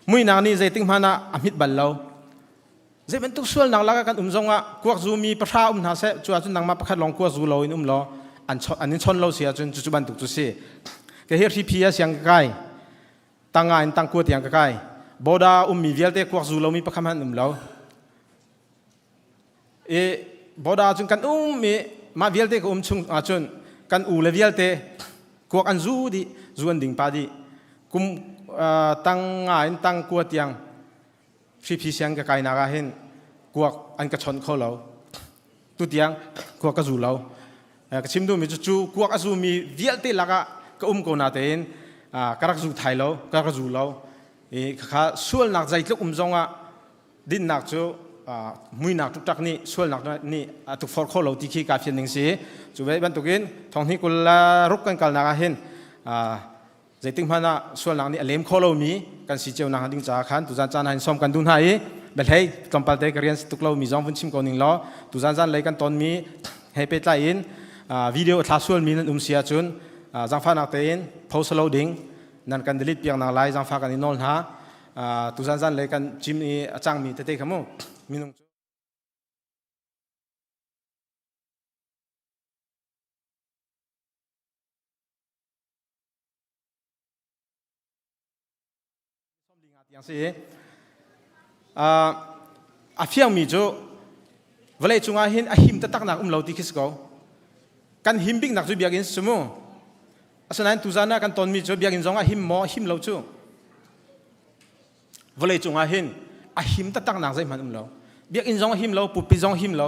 มุยนางนี่เจติงมานะอมิดบัลเราเจมันตุกส่วนหนักลักขันจงอ่ะกวกจูมีประชาหาเสจูอาจุนนางมาประคัดลองกวกจูเราอินเราอันนี้ชนเราเสียจนจุบันตุกตุสิก็เฮที่พีเอสยังไกลตั้งงานตั้งกวดยังไกลบดามีเวลเตกวักจูเรามีประคำหันเราบดาจนกันมีมาเวลเตกชุงจนกันเลเวลเตกวักอันจูดิจูอันดิ่งปาดิกุมตั้งงานตั้งกวดยังที่พีเอสยังไกลนักเห็นกวักอันกระชนเขาเราตุดยังกวักกระจูเราก็ชิมดูมีจูกวักจูมีเวลเตลักก็โกนาเตนกระจูไทยเรากระจูเราข้าส่วนหนักใจลูกจงอ่ะดินหนักจูมุยหนักทุกทักนี่ส่วนหนักนี่ทุกฟอร์โคเราที่ขี้กาเฟียนหนึ่งสิจูเวบันตุกินทองที่กุลรุกกันกันนักเห็นใจติ้งพันน่ะส่วนหนักนี่เลี้ยมโคเรามีกันสิเจ้าหนักดิ้งจ้าขันตุจานจานให้ซ้อมกันดุนให้เบลให้กำปั้นเตกเรียนตุกเรามีจงฟุ้นชิมก่อนหนึ่งล้อตุจานจานเลยกันตอนมีให้เป็ดไลน์วิดีโอท้าส่วนมีนั่นเสียจุนจังฟ้านักเตน post loading นั่นกัน delete เพียงนักไลน์จังฟ้ากันอินโนลฮะตุสันจันเลยกันจิมนี่จังมีเตะขโมยมินุงอย่างสิเฟียงมีจูเวลาจุงอาหินหิมตะตักนักเราที่คิดก็กันหิมบิ๊กนักจูเบียกินสมุฉะนั้นตุจานะกันตอนมีจูเบียกินจงอาหิมหมอหิมเราจูเวลาจุงอาหิมตะตักนักใจมันเราเบียกินจงอาหิมเราปุบปีจงหิมเรา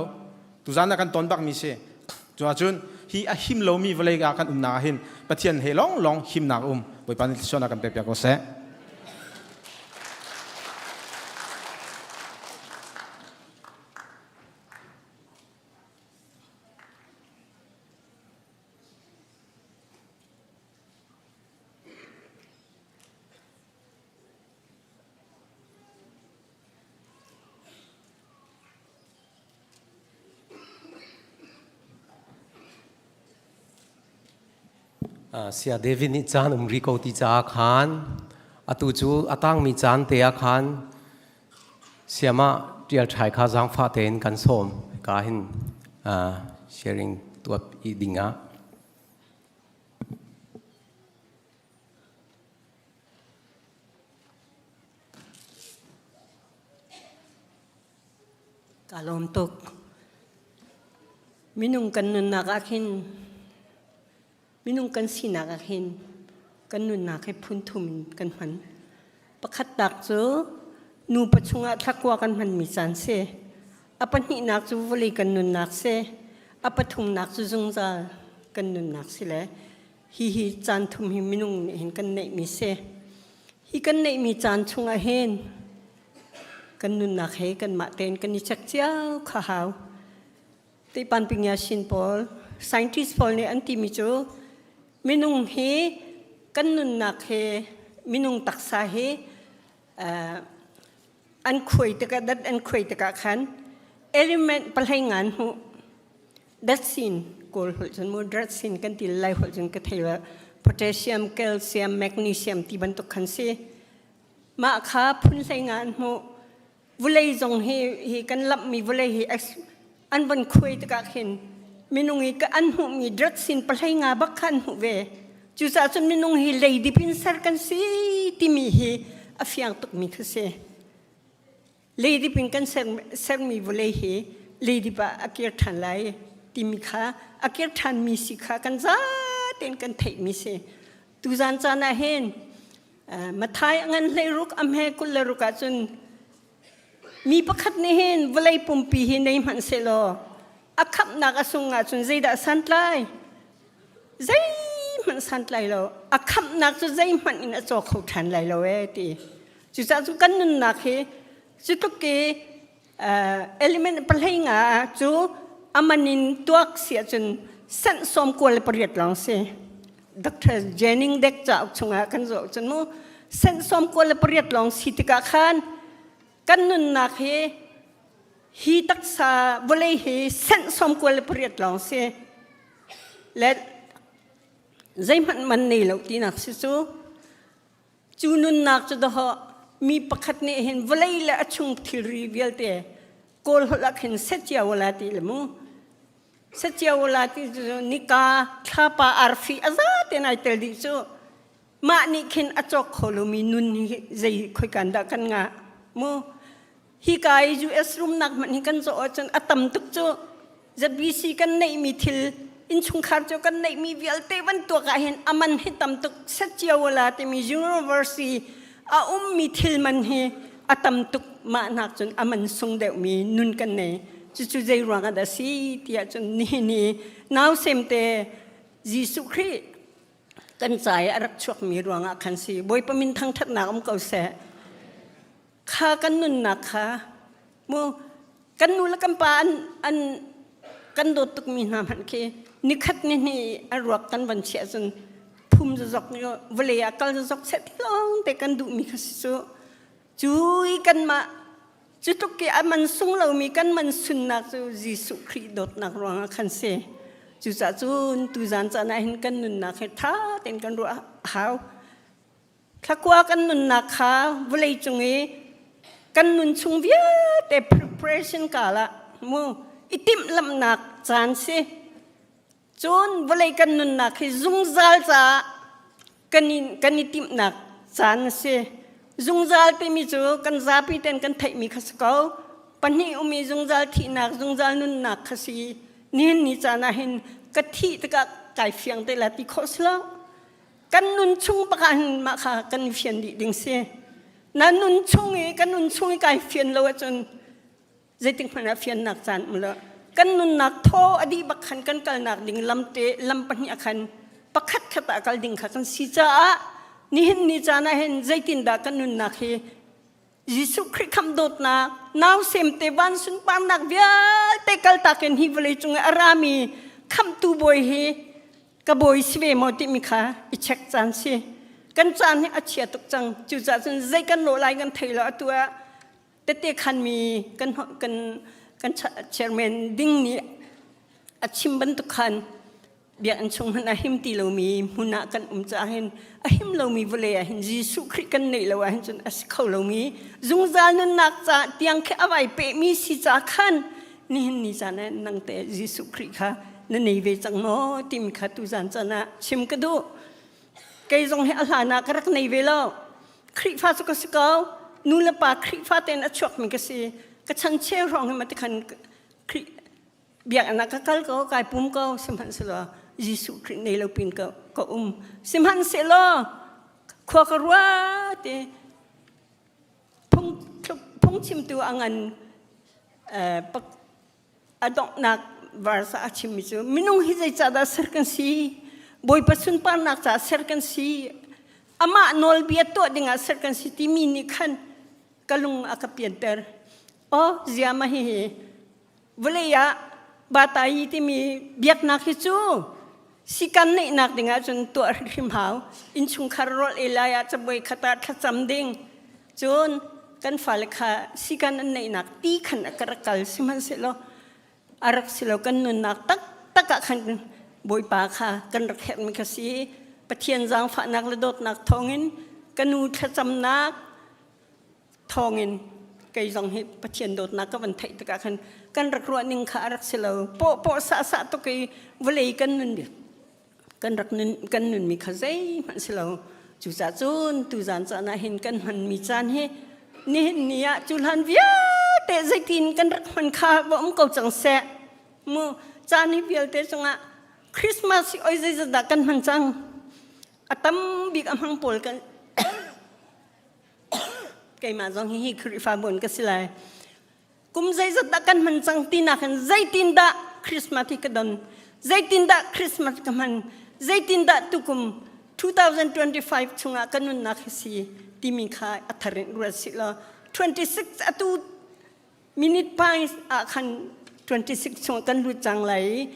ตุจานะกันตอนบักมีเสจูอาจุนฮีอาหิมเรามีเวลากันนักหินปะเทียนเฮลองหิมนักไปปานิชนากันเปียกก็เสเสียเดวิดนี่จานริโกติจาขันอตุจูอตั้งมีจานเตียขันเสียมาเรียลชายข้าจังฟ้าเตนกันส้มกาหินsharing ตัวอีดิ่งอ่ะกาลมตุกมินุงกันนุนนักอาคินมินุงกันสีนักอาคินกันนุนนักให้พุนทุมกันมันประคัดดักเจอนูประชุงอัทักว่ากันมันมีสันเสอปันหินักจูวลีกันนุนนักเสอปทุมนักจูจงจากันนุนนักสิแลฮีจานทุมหิมินุงเห็นกันในมีเสฮีกันในมีจานชุงอาเฮนกันนุนนักให้กันมาเต้นกันนิจักเจ้าข้าหาวที่ปันปิญญาชินพอล scientist พอลเนี่ยอันที่มีจูมินุงเฮกันนุนนักเฮมินุงตักษาเฮอันคุยตะกะดัดอันคุยตะกะขัน element ปะให้งานหูดัดสินโกลหลจนมูดัดสินกันที่ไล่หลจนกระเทวะ โพแทสเซียมแคลเซียมแมกนีเซียมที่บรรทุกขันเสมาขาพุ่นใส่งานโมวุเลยจงเฮกันลับมีวุเลยเฮอันบันคุยตะกะเห็นมินุงเฮก็อันหูมีดรักสินปะไลงาบักขันหูเวจุดจนมินุงเฮเลยดิพินสารกันสิที่มีเฮอฟยังตุกมีทเสเลยดิพินกันเซร์มีวุเลยเฮเลยดิบะอากิรทันไลที่มีขาอากิรทันมีสิขากันจ้าเต็นกันเทมีเสตุจานจานาเห็นมาทายงันเลยรุกอเมกุลรุกจนมีประคัดนี่เห็นวลัยปุ่มปีเห็นในมันเสลออักขับนักอสุงจนใจด่าสันไลใจมันสันไลแล้วอักขับนักจนใจมันอินอจอกเขาทันไลแล้วตีจุดจ้าจุกันนั่นนักเฮจุดตุกเกเอลิเมนต์ปะไลงาจูอามันนินตัวเสียจนเส้นสมควรเลยประหยัดลองเสดร.เจนิงเด็กจากชงกันจนมูเส้นสมควรเลยประหยัดลองสิติกาขันกันนุนนักเฮฮีตักษาบริเฮเส้นสมควรเลยประหยัดลองเสและใจมันนี่เราที่นักสิจูจูนุนนักจุดห่อมีประคัดเนี่ยเห็นบริเลอชงที่รีวิลเตะโกลหลักเห็นเสียเจ้าวลาตีละมูเสียเจ้าวลาตีจูนิกาข้าป่าอาร์ฟีอาซาเตนไอเตลดิจูมานี่เห็นอจอกโคลมีนุนใจคุยกันดักกันงามูฮิกายจูเอสรุมนักมันฮิกันโจจนอัตมตุกโจจะบีซีกันในมีทิลอินชุงคาร์โจกันในมีวิลเตวันตัวกาเห็นอามันฮิตมตุกเสียเจ้าวลาตีมียูนิเวอร์ซิอามีทิลมันเฮอัตมตุกมาหนักจนอามันทรงเดวมีนุนกันในจู่ๆใจรังกันดาสีที่จนนี่น้าวเซมเตยิสุครีกันใจรักชวกมีรังกันสีบอยปมินทั้งทัดหนักเก่าเสข้ากันนุนนักค่ะมูกันนุละกันปานอันกันโดดตุกมีนามันเคนิคัดนี่อรวกกันบันเชียจนพุ่มจะจอกนี่วลีอาการจะจอกเสร็จลงแต่กันดูมีข้าศึกจุยกันมาจุดตุกอามันส่งเรามีกันมันสุนนักจูยิสุครีโดดนักรังกันเสจุจ่าจุนตุจานจานาเห็นกันนุนนักเฮท้าเต็นกันรัวหาวถ้ากว่ากันนุนนักค่ะวลีจงเอกันนุนชงเวียแต่ preparation กาละมูอิติมลำนักจานเสจนวลัยกันนุนนักให้จุงจัลจ้ากันอิติมนักจานเสจุงจัลเตมีจูกันซาปีเต็นกันไทยมีข้าศึกปัญหามีจุงจัลที่นักจุงจัลนุนนักข้าศึกนี่นี่จานาเห็นกะทิตะกะไก่เฟียงแต่ละที่โคสละกันนุนชงประกันมาค่ะกันเฟียนดิดิงเสนั่นนุนชงกันนุนชงไก่เฟียนเราจนใจติงพนักเฟียนหนักจานมาละกันนุนหนักโทอดีบักขันกันกัลหนักดิ่งลำเตลำปัญญาขันปักขัดขัดกัลดิ่งขัดกันสิจ้านี่เห็นนี่จานะเห็นใจตินดากันนุนหนักเฮยิสุคริคำโดดนักน้าวเซมเตวันสุนปานนักเบียเตกัลตาเกนฮิวเลยจงอารามีคำตูบอยเฮกบอยสเวมอติมิขาอิเช็คจานเสกันจานให้อาเชียตุกจังจุดจานใจกันโลไลกันเทละตัวเตคันมีกันเชอร์แมนดิ้งนี่อาชิมบันตุคันเบียอันชงหันอาหิมตีเรามีมุนากันจ่าเห็นอาหิมเรามีเวลาเห็นยิสุคริกันนี่เราเห็นจนอาศัยเขาเรามีจุงจานันนักจ่าเตียงแค่เอาไว้เปมีสิจ่าขันนี่เห็นนี่จานะนังแต่ยิสุคริค่ะนั่นนี่เวจังโนติมขัดตุจานจานะชิมกระดูไกจงให้อาลานักรักในเวลาคริฟ้าสุกสกาวนูละปาคริฟ้าเต็นอชวกมีกษีกฉันเชื่อร้องให้มาติคันคริเบียกนักกัลก็กายปุ่มก็สิมันเสลอยิสุคริในเราปินก็สิมันเสลอขวากรัวเตพงชิมตัวอังันปักอดอกนักวาร์สอาชิมิจูมินุงฮิใจจัดเสกันสีบอยปัสุนปานักจัดเสกันสีอามาโนลเบียตัวดิ่งเสกันสีที่มีนิคันกลุงอากาเปียนเตอร์โอ้เจียมาฮีวเลยะบาตายีที่มีเบียกนักฮิจูสิกันนี่นักดิ่งจนตัวริมหาวอินชุงคาร์โรลเอลายจะบอยขตาทัดจำดิ่งจนกันฝ่ายค่ะสิกันนั่นนี่นักตีขันกระกัลสิมันเสลออารักเสลอกันนุนนักตักขันบอยปาค่ะกันรักเห็นมิคสี ปะเทียนจางฝานักระดดนักทองเงินกันนูทจำนักทองเงินไกจงให้ปะเทียนโดดนักก็วันไทยตะกันกันรักรัวนิ่งขารักเสลาโปสะตกไกวเลยกันนั่นเดียกันรักนึนกันนึนมีข้าใจมันเสลาจูจ่าจูนตูจานจานาเห็นกันมันมีจานให้นี่นี่อะจุลันวิาเตะใจทินกันรักมันขาบ่มก็จังแสมูจานนี้เวียเตะจังอะคริสต์มาสอ้อยใจจะดักกันมันจังอาตมบิกอำหังปอลกันไกมาจงฮิคริฟาบนก็สิไลกุมใจจะดักกันมันจังตีนักกันใจตินดาคริสต์มาสที่กระดอนใจตินดาคริสต์มาสกันมันใจตินดาตุกุม2025 chunga kanun nakhisi timikha atharin rasila 26 atu minute pai akhan 26 chunga kan lu changlai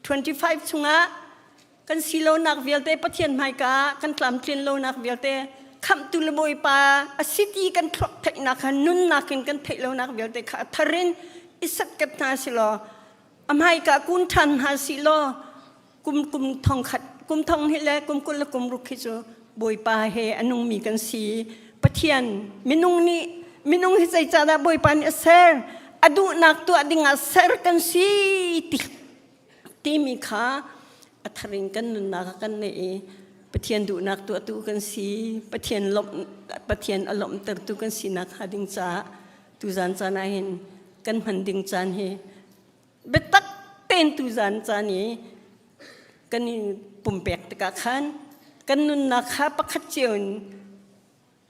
25 chunga kan silo nak velte pathian mai ka kan klam tlin lo nak velte kham tulboi pa a city kan thlok thai nak nun nakin kan thai lo nak velte kha atharin isat katna silo amhai ka kun than ha silo kum thong khatกุมทองนี่แหละกุมกุลละกุมรุกขิจูบอยปาเฮอนุงมีกันสีปะเทียนมินุงให้ใจจาดาบอยปานเซอร์อดูนักตัวดิ่งเซอร์กันสีที่มีขาอัทริงกันนุนนักกันเนี่ยปะเทียนดูนักตัวตูกันสีปะเทียนอารมณ์เติร์ตูกันสีนักหาดิ่งจ้าตูจานจานาเห็นกันมันดิ่งจานเฮเบตักเต้นตูจานจานี้กันนี่ปุ่มแปกตะกะขันกันนุนนักขาปักขัดเจียว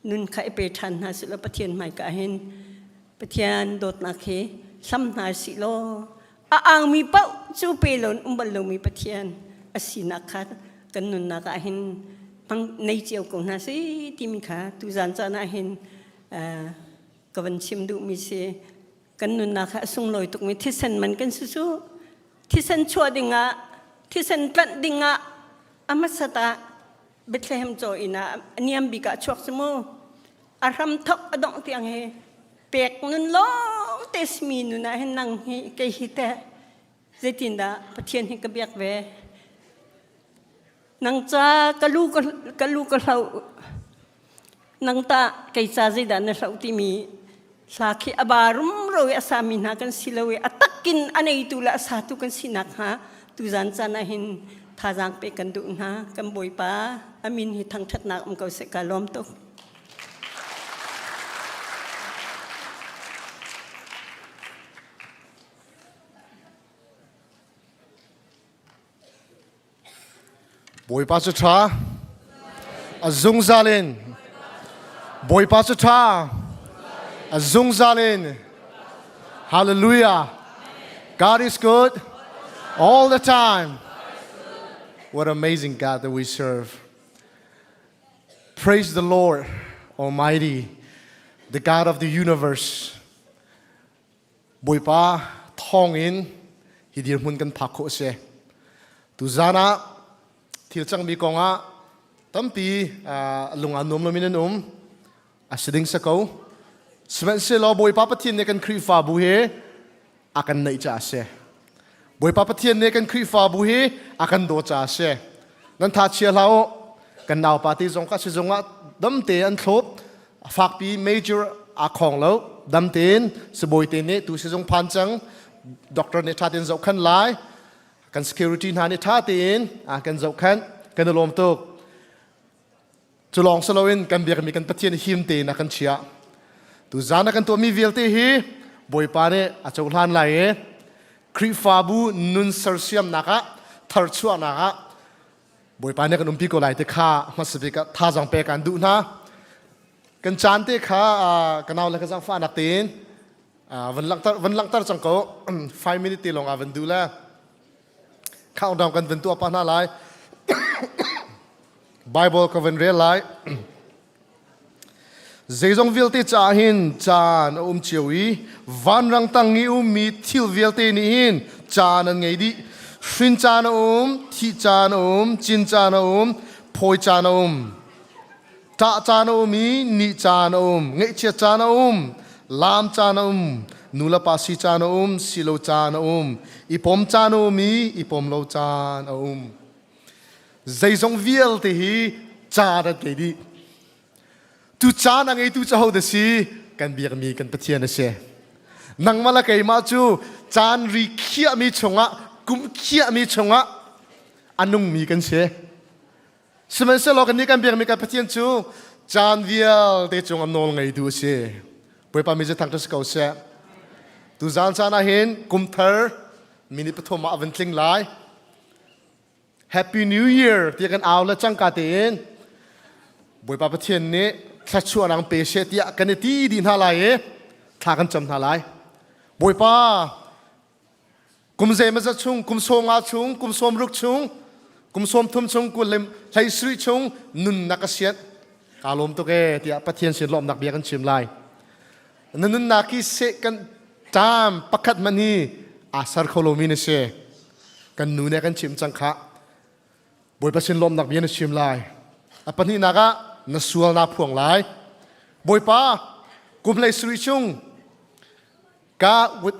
นุนขายไปทันหาสิลปะเทียนใหม่กะเห็นปะเทียนโดดนักเฮซ้ำหาสิโลอ่างมีเป้าจูเปลนบัลลมีปะเทียนอสีนักขากันนุนนักเห็นพังในเจียวกงนาสิที่มีขาตุจานจานาเห็นกวันชิมดูมีเสกันนุนนักส่งลอยตกมีที่เซนมันกันสู้ที่เซนชัวดิงะที่เซนตัดดิ่งะอามัสตาเบธเลเฮมโจอินะเนียมบิกะชวกสมูอารามทักอดองเตียงเฮเปกนุนโลเตสมีนุนะเห็นนังเฮเกฮิเตเจตินดาปะเทียนเฮกะเบียกเวนังจากะลูกะเรานังตาไกจาเจดานเราติมีสาขีอบารุมโรยอาสามินากันสิลเวอตักกินอันนี้ตุละสาตุกันสินักฮะตุจานจานาเห็นท่าจางไปกันดุนะกันบอยป้าอามินหิทังทัดนักมันก็เสกล้อมตกบอยป้าสุดท้าอาซุงซาลินบอยป้าสุดท้าอาซุงซาลิน Hallelujah God is good all the time. What an amazing God that we serve. Praise the Lord Almighty, the God of the universe. Boi pa thong in hidir mun kan phakho se. Tu zana thil chang mi konga tampi lunga nom lomin asiding sakau. Smen se lo boi pa pathin ne kan khri fa bu he akan nei cha se. Boi pa pathian ne kan khri fa bu hi akan do cha se nan tha chia lao kan naw party zong ka si zonga dam te an thlop fak pi major a khong lo dam ten se boi te ne tu si zong phan chang doctor ne tha ten zo khan lai kan security na ne tha ten a kan zo khan kan lom tok chulong saloin kan biak mi kan pathian him te na kan chia tu zana kan to mi velte hi boi pa ne a chau hlan lai eคริฟาบูนุนเซอร์เซียมนักะทาร์ชัวนักะบอยปานเนี่ยกันอุ้มปีโกไลเตข้ามาสบิกะท่าจังเปกันดูนะกันจานเตข้ากันเอาเลยกันจังฟ้านักตีนวันหลังตาจังก็5 minutesตีลงวันดูแลข้าวดองกันวันตัวปานาไลBible ก็วันเรียนไลZezong vilte chahin chan chiwi van rang tangi mi thil vilte ni hin chan an ngei di shin chan thi chan chin chan phoi chan ta chan mi ni chan ngei che chan lam chan nula pasi chan silo chan ipom chan mi ipom lo chan dây dòng viel thì hi cha đặt cái đi tu cha năng ấy tu cha hậu đó si cần việc mi cần bắt thiên đó se năng mà là cái mà chú chan ri kia mi chunga kum kia mi chunga anung mi cần se semen se lo kan ni kan việc mi kan bắt thiên chú chan viel te chunga nol ngay tu se boi pa mi je thang to skau se tu zan cha na hin kum thar mini pathom ma aventling lai Happy New Year ที่กันเอาและจังกาเตนบวยปาประเทศนี้ถ้าชัวนังเปเชติยกันที่ดินหาลายถ้ากันจำหาลายบวยปากุมเจมาจะชุงกุมโซงอาชุงกุมโซมรุกชุงกุมโซมทุ่มชุงกุลเลมไทยสรีชุงนุนนักเสียดกาลมตัวแกที่ประเทศเสียลมนักเบียกันชิมลายนุนนักที่เสกันจามปักขัดมันนี่อาสาโคโลมินเสกันนูเนกันชิมจังคะบอยประสินลมนักเบียนชิมลายอปันนี้นักะนัสวลนาพวงลายบอยป้ากุมเลยสุริชุงกะ with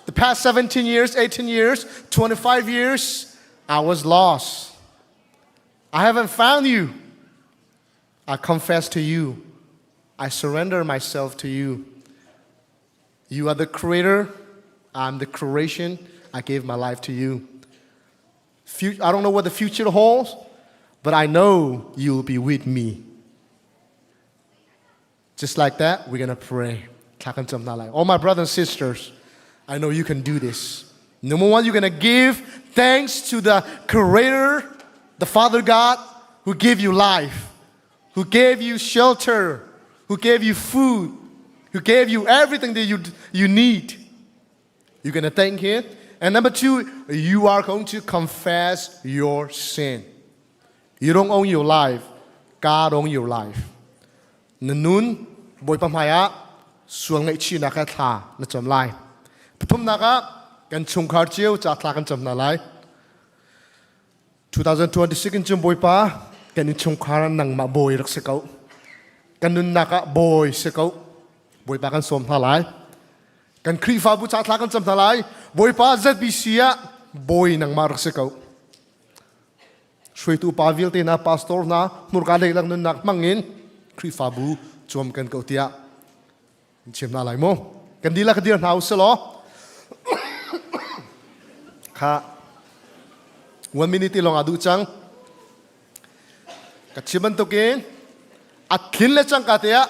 the past 17 years 18 years 25 years I was lost I haven't found you I confess to you I surrender myself to you you are the creator I'm the creation I gave my life to you I don't know what the future holds, but I know you'll be with me. Just like that, we're going to pray. All my brothers and sisters, I know you can do this. Number one, you're going to give thanks to the Creator, the Father God, who gave you life, who gave you shelter, who gave you food, who gave you everything that you need. You're going to thank Him. And number two, you are going to confess your sin. You don't own your life. God owns your life. Nanun, boy pamaya, suang ngay chi nakatha na chamlai. Patum naka, kan chungkar chiu cha tla kan cham nalai. 2026 chum boy pa, kan chungkaran nang ma boy rak sekau. Kanun naka boy sekau. Boy pa kan som thalai. Kan kri fa bu cha tla kan cham thalai. Boy pa ZBC boy nang marak sekau. Shui tu pa vil te na pastor na murkadai lang nun nak mangin kri fa bu chom kan kau tia. Chem na lai mo. Kan dila ka dir hau selo. Ka 1 minute long adu chang. Ka chiban to ken at kin le chang ka tia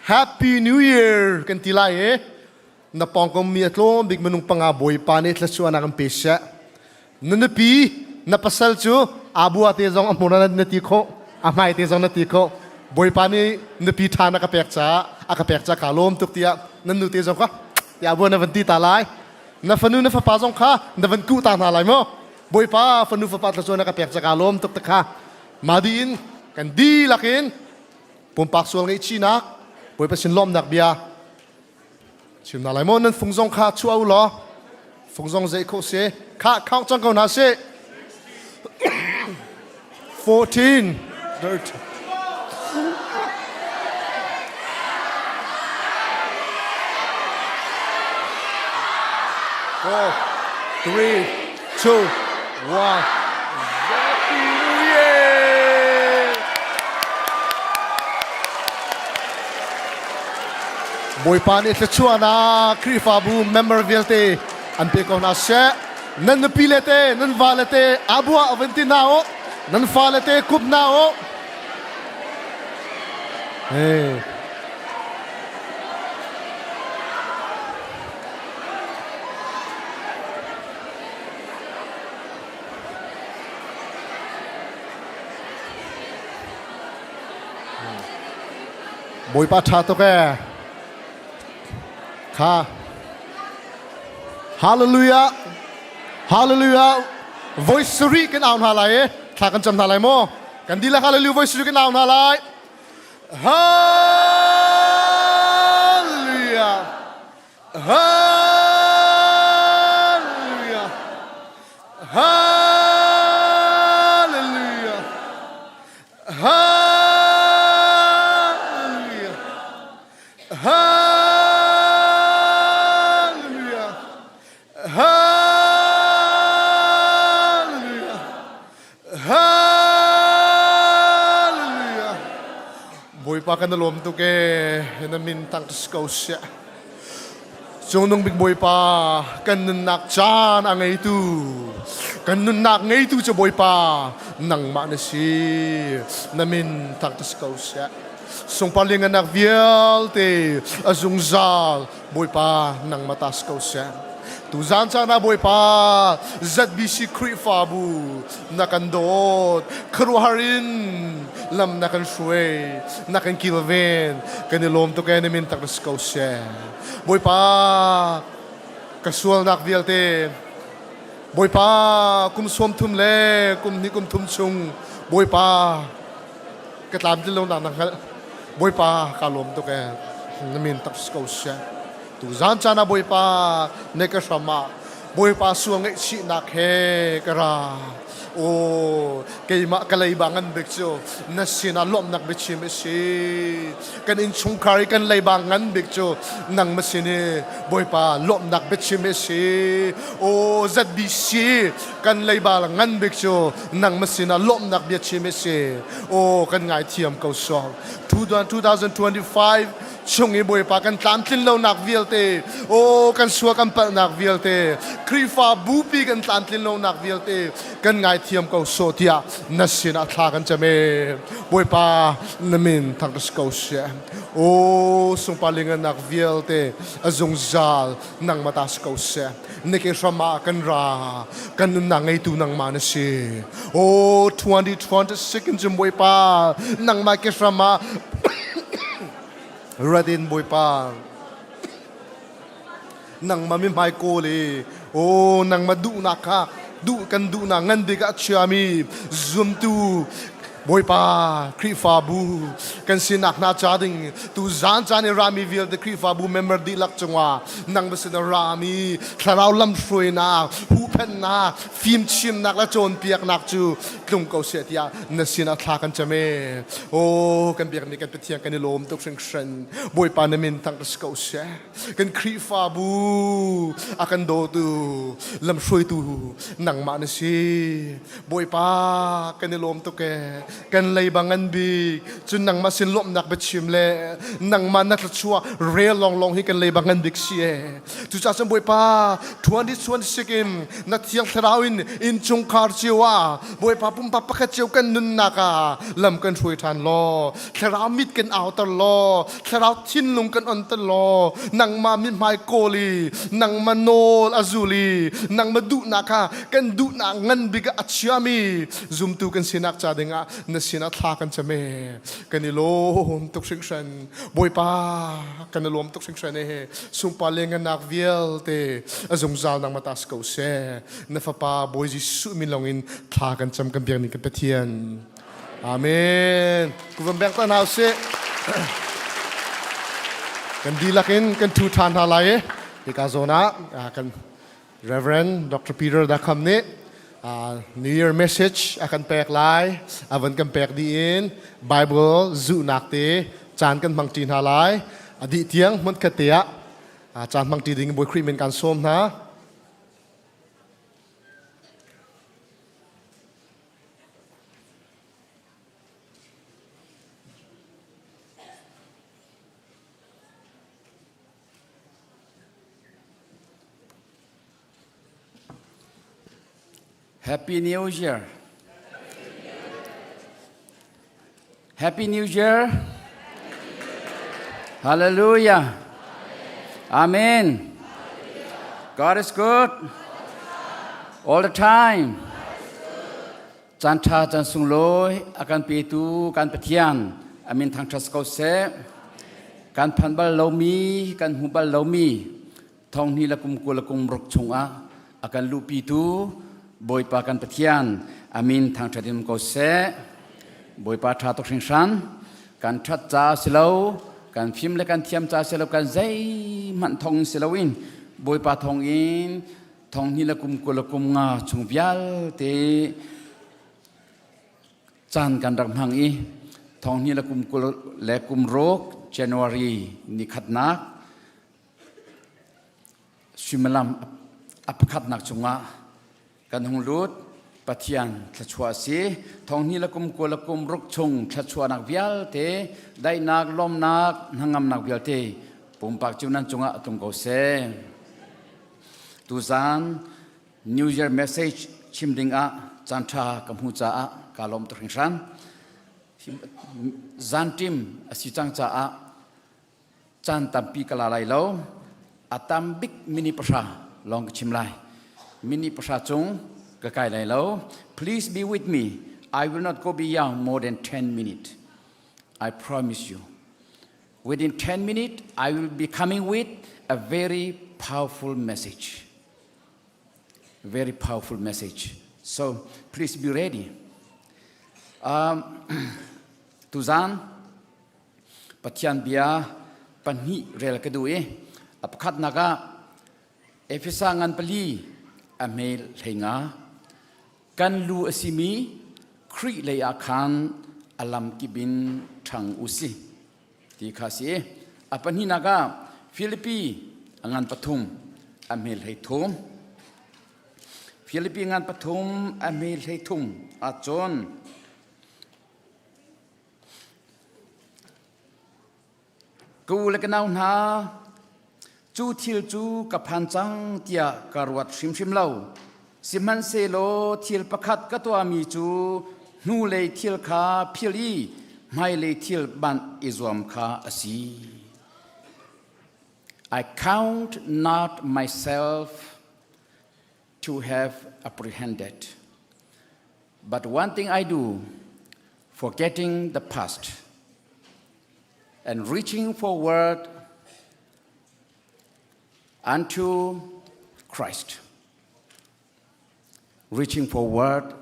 Happy New Year kan tilai na pongkom mi atlom big manung pangaboy panit la chuan ang pesya nunapi na pasal chu abu ate jong amuna na tikho amai te jong na tikho boy pani napi thana ka pekcha kalom tuktia nanu te jong ka ya bu na vanti talai na fanu na fa jong kha na van ku ta na lai mo boy pa fanu fa pat la chuan ka pekcha kalom tuk takha madin kan di lakin pumpak sual ngai china boy pa sin lom nak bia chim na lai mo nan phung zong kha chu au lo phung zong zai ko se kha khang chang ko na se 14 dirt 4 3 2 1 Happy New Year boy pan it chuana kri fa bu member velte an pe ko na se nan pilete nan valete abua aventi nao nan falete kup nao hey boy pa tha to ke ha hallelujah hallelujah voice suri kan aun halai tha kan cham halai mo kan dila hallelujah voice suri kan aun halai hallelujah hallelujah hallelujah hallelujah hallelujah hallelujah pa kan lom tu ke namin tang Scotia Jong nung big boy pa kan nak chan ang itu kan nak ngai tu cho boy pa nang ma na si namin tang Scotia song palingan nak viel te azung zal boy pa nang mata Scotia tu zan cha na boy pa ZBC Krifabu nakandot kruharin lam nakan shuai nakan kilven kanilom to kaya namin tang Scotia boy pa kasual nak vielte boy pa kum som tum le kum ni kum tum chung boy pa katlam til lo nang boy pa kalom to kaya namin tang Scotia tu zan cha na boy pa ne ka shama boy pa suang chi nak he kara o kay ma kalaybangan bekcho na sinalom nak bechim si kan in chungkari kan laybangan bekcho nang masine boy pa lom nak bechim si o ZBC kan laybangan bekcho nang masina lom nak bechim si o kan ngai thiam ko so 2025 chung i boy pa kan tlam tin lo nak vielte o kan suwa kan pa nak vielte krifa bupi kan tlam tin lo nak vielte kan ngai thiam ko so tia nasina thla kan chame boy pa namin thang Scotia o sung palingan nak vielte azung zal nang mata Scotia nike rama kan ra kan nangai tu nang manasi o 2026 jum boy pa nang ma ke rama Radin boy pa nang mamimay ko le o nang madu na ka du kan du na ngan biga chami zoom tu boy pa Krifabu kan sinak na chading tu zan chani rami vil the Krifabu member di lak chungwa nang basin rami tharau lam shroi na hu pen na phim chim nak la chon piak nak chu tlung ko setia na sina thla kan chame o kan biak ni kan petiang kan lom tok sing shen boy pa namin tang Scotia kan Krifabu akan do tu lam shroi tu nang ma na si boy pa kan lom tok ke kan laybangan bi chun nang masin lom nak bechim le nang manat chua re long long hi kan laybangan dik sie tu cha sam boy pa 2026 na thiang tharawin in chung khar chiwa boy pa pum pa pakha chiu kan nun naka lam kan thui than lo tharaw mit kan aw tar lo tharaw thin lung kan on tar lo nang ma mi mai koli nang manol azuli nang madu naka kan du na ngan biga achiami zum tu kan sinak cha denga na sina thla kan chame kanilom tok sing shan boy pa kanilom tok sing shan he sumpa lenga nak viel te azung zal nang mata Scotia na fa pa boy ji su min longin thla kan cham kan biang ni kan pathian amen kuvam bang tan hause kan dilakin kan tu than halai ikazona kan Reverend Dr. Peter da kamne New Year message akan pek lai avan kan pek diin Bible zu nakte chan kan mang tin halai adi tiang mun katia chan mang ti ding boy krimen kan som na Happy New Year. Happy New Year. Hallelujah. Amen. God is good. All the time. Chanta chan sung loi akan pitu kan petian amin thang trasko se kan phanbal lomi kan hubal lomi thong ni lakum kulakum rok chunga akan lu pitu boy pa kan petian amin thang tradim ko se boy pa tha tok sing san kan that cha silo kan phim le kan thiam cha silo kan zai man thong silowin boy pa thong in thong ni lakum kulakum nga chung vial te chan kan rak mang i thong ni lakum kul le kum rok January ni khatnak simalam apkhat nak chunga kan hung lut ปะเทียนทชัวสีทองนี้ละกุมกัวละกุมรุกชงทชัวนักเบียลเตได้นักลมนักหางำนักเบียลเตปุ่มปากจุนันจงะตุงโกเซตุซาน New Year message ชิมดิงอะจันทรากัมพูชาอะกาลมตริงชันจันทิมอสิจังจ้าจันตัมปีกลาไลโลอาตัมบิกมินิประชาลองชิมไลมินิประชาจงกะไกไลโล Please be with me I will not go beyond more than 10 minutes I promise you within 10 minutes I will be coming with a very powerful message very powerful message so please be ready Tuzan Patian Bia Panhi Rel Kadue Apkat Naga Efisangan Pali Amel Henga Kan Lu Asimi Kri Leakan Alam Kibin Tang Usi Tikasi Apani Naga Philippi Angan Patum Amel Heitum Philippi Angan Patum Amel Heitum Ajonกูเล็กน้าวนาจูทิลจูกับพันจังเตียการวัดชิมเล่าสิมันเซโลทิลประคัดก็ตัวมีจูนูเลยทิลขาพิลีไม่เลยทิลบันอิจวมขาอสี I count not myself to have apprehended but one thing I do forgetting the past and reaching forward unto Christ. Reaching forward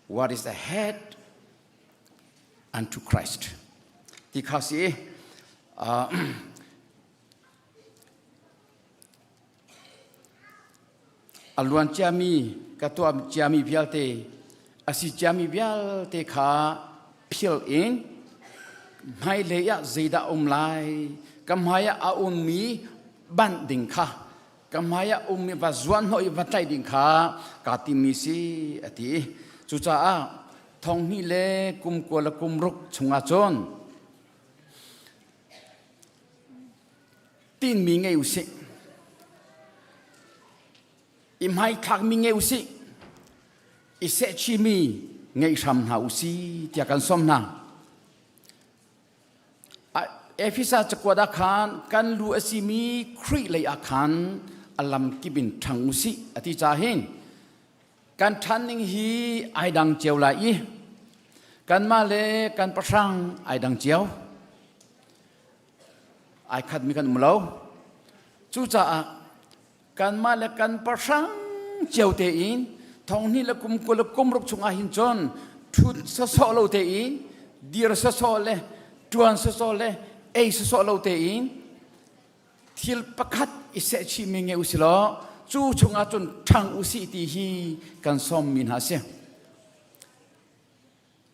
what is ahead unto Christ. ที่ข้าสิอลวนจามีกับตัวจามีเพียลเตอสิจามีเพียลเตขาเพียลเองไม่เลยอะจีดาอุมไลกัมหายอาอุมมีบันดิงค่ะกัมหายอุมมีวัจวันหอยวัดใจดิงค่ะกาติมีสีอติจุจ้าทองนี่เลกุมกัวละกุมรุกชงอาจนตีนมีไงอุสิอิมให้ทักมีไงอุสิอิเสชิมีไงทำหาอุสิที่กันสมนาเอฟิซาจักวดาคารกันลูอสิมีครีเลยอาคารอลัมกิบินทังอุสิอธิจาเฮนกันทันนิงฮีไอดังเจียวไหลกันมาเลกันประชังไอดังเจียวไอขัดมีกันมุลาวจูจ่ากันมาเลกันประชังเจียวเตอินทองนี้ละกุมกุลกุมรุกชงอาหินจนทุดสะสอโลเตอินดีรสะสอเลจวนสะสอเลเอสสอโลเตอินทิลประคัดอิเสชิมิงเออุสิลอจูชงอาจนทางอุสิตีฮีกันสมมินหาเสีย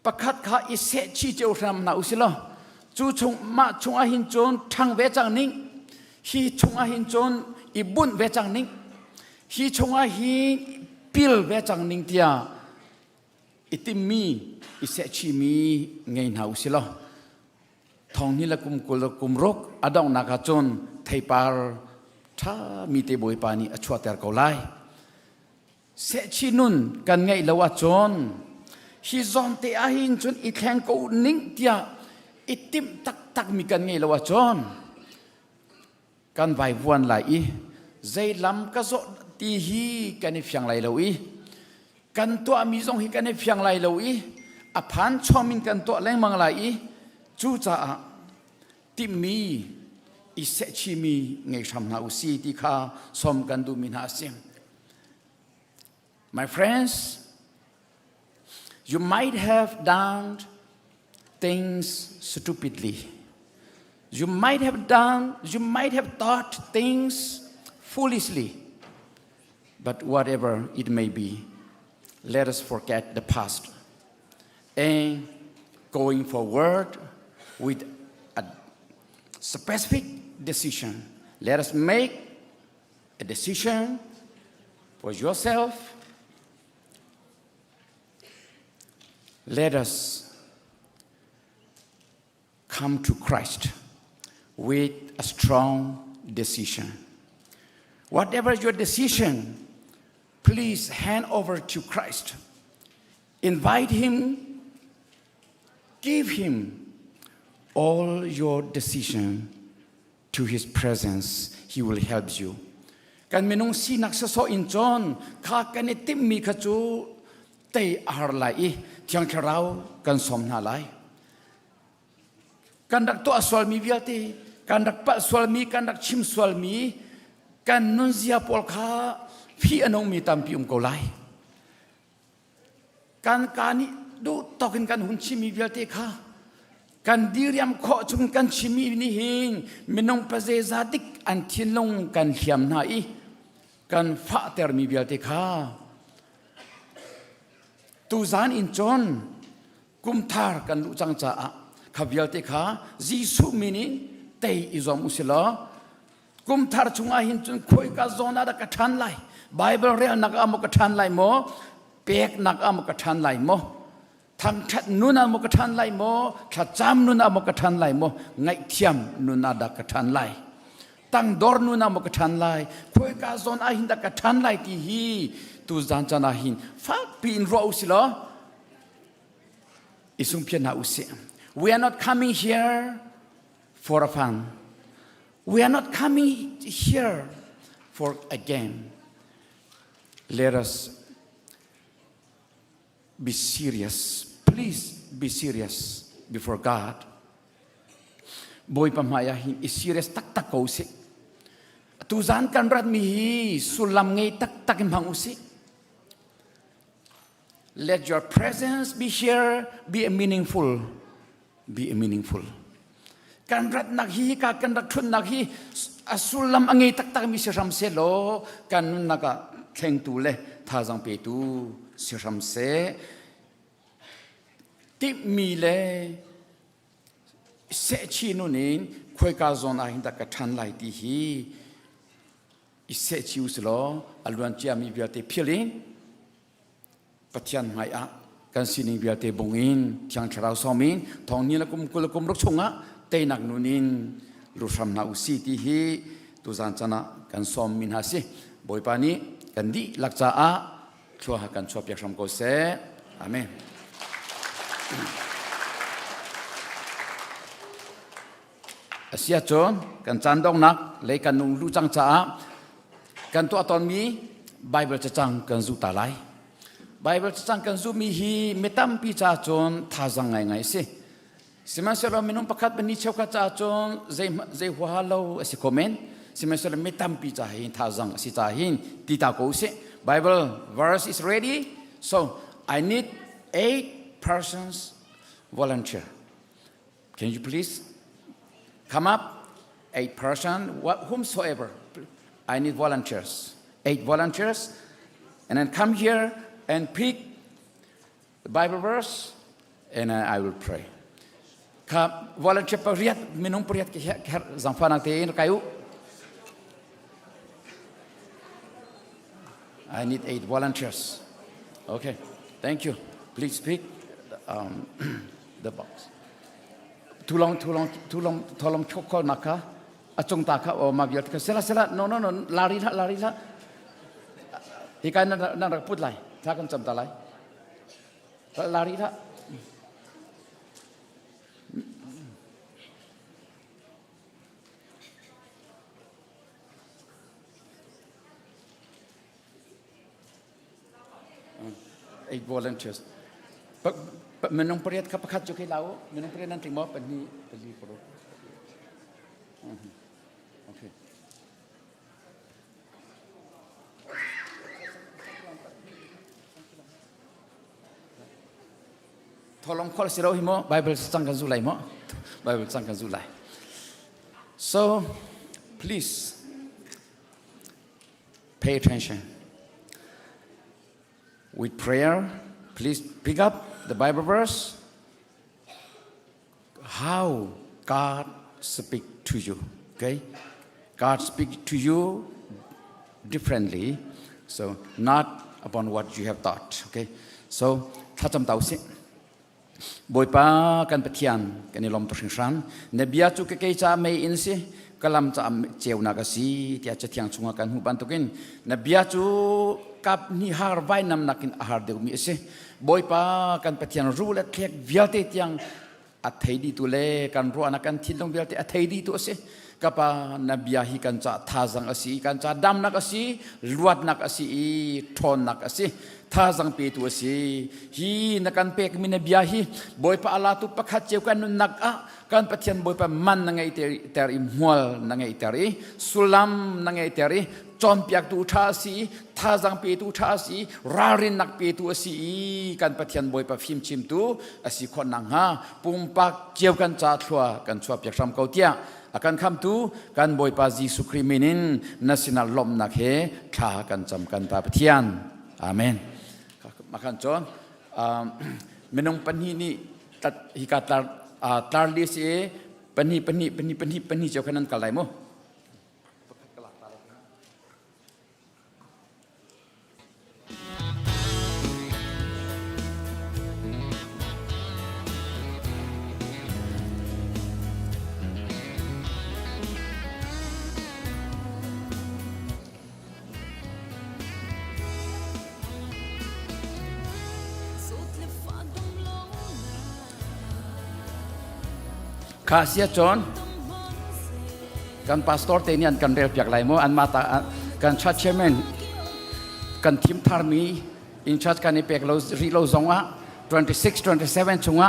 ประคัดข้าอิเสชิเจ้าทำนาอุสิลอจูชงมาชงอาหินจนทางเวจังนิงฮีชงอาหินจนอิบุนเวจังนิงฮีชงอาหินปิลเวจังนิงเตียอิติมีอิเสชิมีไงนาอุสิลอทองนี้ละกุมกุลกุมรกอดองนักจนไทปาร์ถ้ามีเตบอยปานีอชวาเตอร์เกาไลเสชินุนกันไงละว่าจนฮิซอนเตอาหินจนอีแข่งกูนิ่งเตียอิติมตักมีกันไงละว่าจนกันไว้วันไหลใจลำก็โซตีฮีกันในเฟียงไหลเลวีกันตัวมีทรงฮีกันในเฟียงไหลเลวีอภันชอมินกันตัวแรงมังไหลจูจ่าที่มีอิเสชิมีไงทำนาอุสีที่ข้าสมกันดูมินาเสียง My friends you might have done things stupidly you might have thought things foolishly but whatever it may be let us forget the past and going forward with a specific decision. Let us make a decision for yourself, let us come to Christ with a strong decision. Whatever your decision, please hand over to Christ. Invite Him, give Him all your decision to His presence. He will help you. Kan minung sinak sa so in John, ka kanitim mi kachu tay ar lai, tiang charao kan som na lai. Kan dak to aswal mi viati, kan dak pa swal mi, kan dak chim swal mi, kan nun zia pol kha phi anong mi tam pi ko lai. Kan kani du tokin kan hun chimi viati kha. Kan diriam kho chung kan chimi ni hing minong paze zadik an thinlong kan hiam na I kan fa ter mi viati kha. Tu zan in John kum thar kan lu chang cha a khavialte kha jisu mini tei izom usila kum thar chunga hin chun khoi ka zona da ka than lai bible re nak am ka than lai mo pek nak am ka than lai mo tham that nuna mo ka than lai mo tha cham nuna mo ka than lai mo ngai thiam nuna da ka than lai tang dor nuna mo ka than lai khoi ka zona hin da ka than lai ti hi tu zan chana hin fa pin ro usila isum pia na usi. We are not coming here for a fun. We are not coming here for a game. Let us be serious. Please be serious before God. Boy pamaya hin is serious tak tak ko si. Tuzan kan rat mi sulam ngay tak tak impang usi. Let your presence be here, be meaningful. Be meaningful. Kan rat nakhi ka kan rat thun nakhi asulam angi tak tak mi siram se lo kan naka kheng tu le tha jang pe tu siram se ti mi le se chi nu nin khoi ka zon a hin ta ka than lai ti hi I se chi us lo alwan chia mi bia te philin pathian mai a kan sining bia te bongin tiang tharau somin thong ni la kum kulakum rok chunga te nak nunin lu ram na usi ti hi tu zan chana kan som min ha si boi pani kan di lakcha a thua ha kan chop yak ram ko se amen. Asia chon kan chan dong nak le kan nung lu chang cha kan to aton mi bible cha chang kan zu ta lai Bible chang kan zu mi hi metam pi cha chon tha jang ngai ngai se siman selo minung pakhat bani cheu ka cha chon zai hwa lo asi comment siman selo metam pi cha hi tha jang si cha hin ti ta ko se Bible verse is ready, so I need 8 persons volunteer. Can you please come up? 8 person, whomsoever. I need volunteers. 8 volunteers, and then come here and pick the Bible verse, and I will pray. Ka volunteer pariat minung pariat ke zamfana te kayu. I need 8 volunteers. Okay, thank you. Please pick the box. Tulong choko naka. Acung taka o mabiot ka sela no lari la. Hikai na put lai. Takan cham ta lai. Lari la. Eight volunteers. But menung periat kapakat jo kay lao. Menung periat nanti mo pani pro. Okay. Tolong call siro himo Bible sangkan zulai mo. Bible sangkan zulai. So please pay attention. With prayer, please pick up the Bible verse. How God speak to you, okay? God speak to you differently, so not upon what you have thought, okay? So, thacham tausi. บอยป้ากันปะเทียนกันในลมตกสิงสันในเบียจุกเกยจะไม่อินสิกลัมจะเจียวนักสิที่อาจจะเทียงชงกันหูบันตุกินในเบียจุกับนิฮาร์ไว้นำนักินอาหารเดียวมีสิบอยป้ากันปะเทียนรู้และเทียกเวียลเตียงอัฐิดีตุเล่กันรู้อนักกันทิลงเวียลเตอัฐิดีตุสิกับนบีฮิกันจะท่าจังสิกันจะดำนักสิลวดนักสิทอนนักสิท่าจังเปตัวสิฮีนักกันเปกมินบีฮิบอยป้าอาลาตุปะขัดเจ้ากันนักกันปะเทียนบอยป้ามันนังไงเตอริมัวนังไงเตอริสุลัมนังไงเตอริจอมเปียกตูท่าสิท่าจังเปตูท่าสิรารินนักเปตัวสิกันปะเทียนบอยป้าฟิมชิมตูสิคนนังฮะปุ่มปักเจียวกันจ่าทัวกันชัวเปียกซ้ำเกาเตียakan kam tu kan boy pa Jesu Krisminin nasional lom nak he tha kan jam kan ta pathian amen makan chon menong panhi ni tat hikatar tarli se panhi jo kanan kalai mo Kasia John kan pastor tenian kan rel piak lai mo an mata kan church chairman kan tim tharmi in church kan ipek lo rilo zonga 26 27 chunga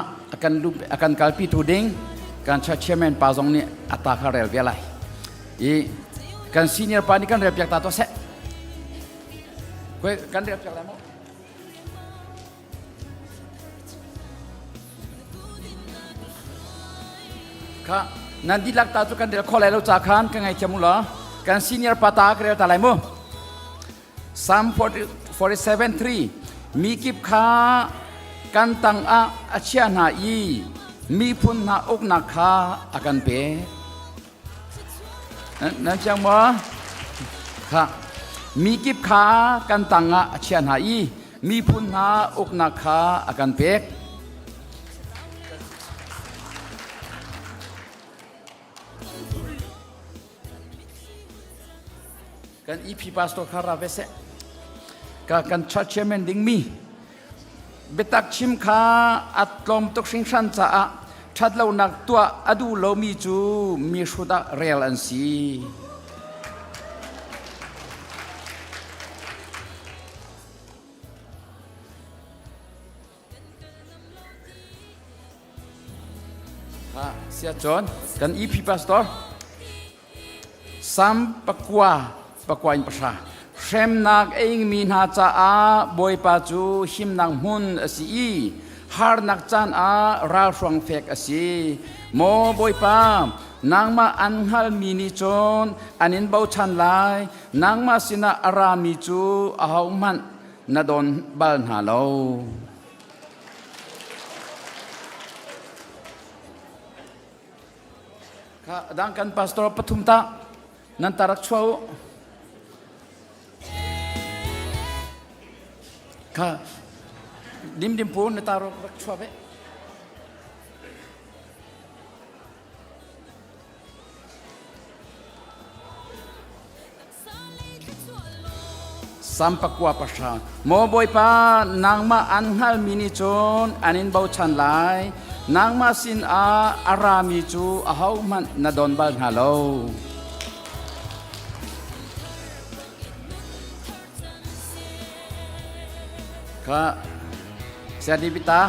akan kalpi tuding kan church chairman pa zong ni ata kha rel velai I kan senior pa ni kan rel piak ta to se koi kan rel piak lai moค่ะนั่นที่ลักตาจุกันเดี๋ยวข้ออะไรเราจากขันกันไงเจ้ามุลกันซีเนียร์ปาตากันเดี๋ยวตาไหลมั้งPsalm 47:3มีกิบขากันตังอาเชียนาอีมีพุนนาอกนักขาอากันเปนั่นจังมั้งค่ะมีกิบขากันตังอาเชียนาอีมีพุนนาอกนักขาอากันเปกันอีพีพาสโตคาราเวเซกันชัดเชมันดิ้งมีเบตักชิมขาอัตลมตกสิงชันจ้าชัดเราหนักตัวอดูเรามีจูมีสุดาเรียลอันซีเสียจอนกันอีพีพาสโตซัมปะกัวอินภาษาเชมนักเองมีนาจาบอยปาจูหิมนังหุนสีฮาร์นักจันราฟงเฟกสีโมบอยปานางมาอันฮัลมินิจอนอันนินเบาชันไลนางมาสินาอารามิจูอาหามันนาดอนบัลฮาโลค่ะดังกันพาสตอร์ปทุมตานันตารักชัวค่ะดิมปูนตารักชัวเวสัมปกัวประชาโมบอยปานางมาอันฮัลมินิจอนอันนินเบาชันไลนางมาสินอารามิจูอาหามันนาดอนบัลฮาโลค่ะเสด็จพิตา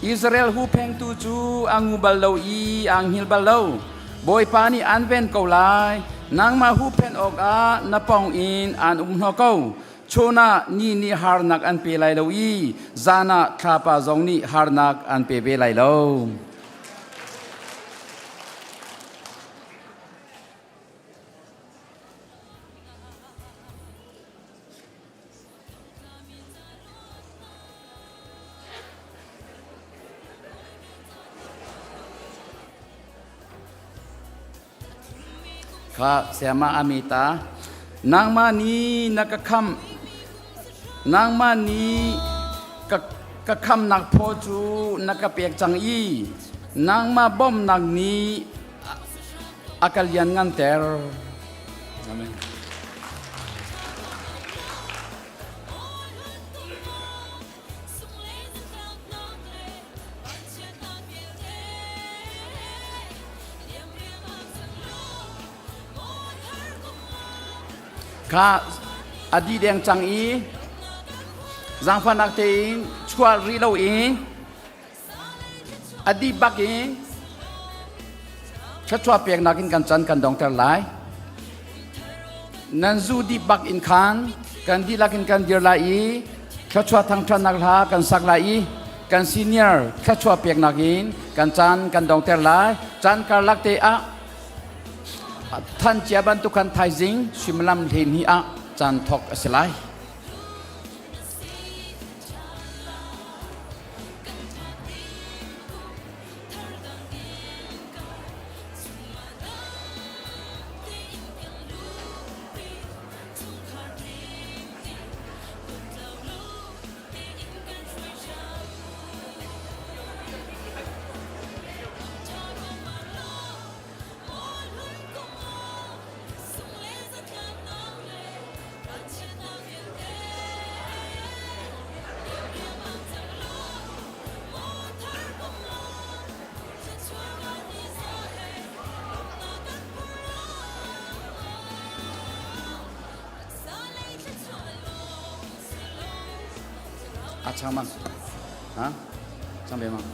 อิสราเอลหูเพงตูจูอังหูบัลโลอีอังฮิลบัลโลบอยปานีอันเวนเกาไลนางมาหูเพนออกนาปองอินอันนอเกาโชนานี่ฮาร์นักอันเปไลโลอีจานาคาปาจงนี่ฮาร์นักอันเปเบไลโลข้าเสียมาอามิตานางมานีนักคำนางมานีก ก็คำนักโพจูนักกระเปียกจังอีนางมาบ่มนักนี้อากาเลียนงันเตอร์อาเมนข้าอดีตแดงจังอีจังฟันนักเตงชัวรีเราเองอดีตบักเองชัดชัวเปียกนักอินกันจันกันดองเตอร์ไลนันจูดีบักอินคันกันดีลักอินกันเดียร์ไลชัดชัวทางทรันนักลากันสักไลกันซีเนียร์ชัดชัวเปียกนักอินกันจันกันดองเตอร์ไลจันการลักเตอะท่านเจ้าบันทุกันไทยจิงชิมลำเทนีอะจันทอกสไลช่างมันฮะช่างเบมั้ง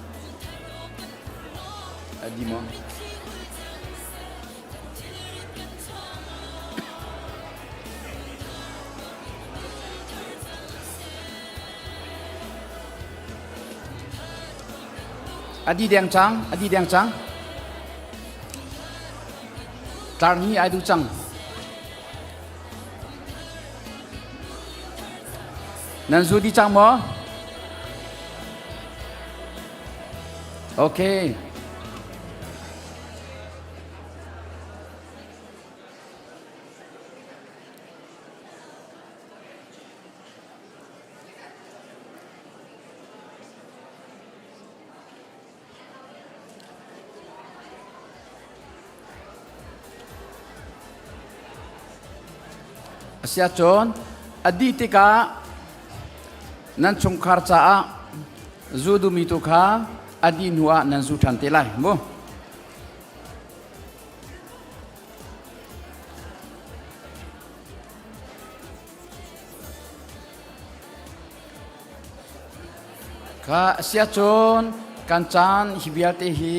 ดีมั้งอดีแดงจังอดีแดงจังตานี้ไอ้ดูจังนั่นสุดที่จังมั้งโอเคเสียจนอดีตกานั่นชงคาร์จ้าจูดูมิตุกาอดีนัวนั่นจูทันเตลัยบ่ข้าเสียจนกันจันฮิบิอาเตฮี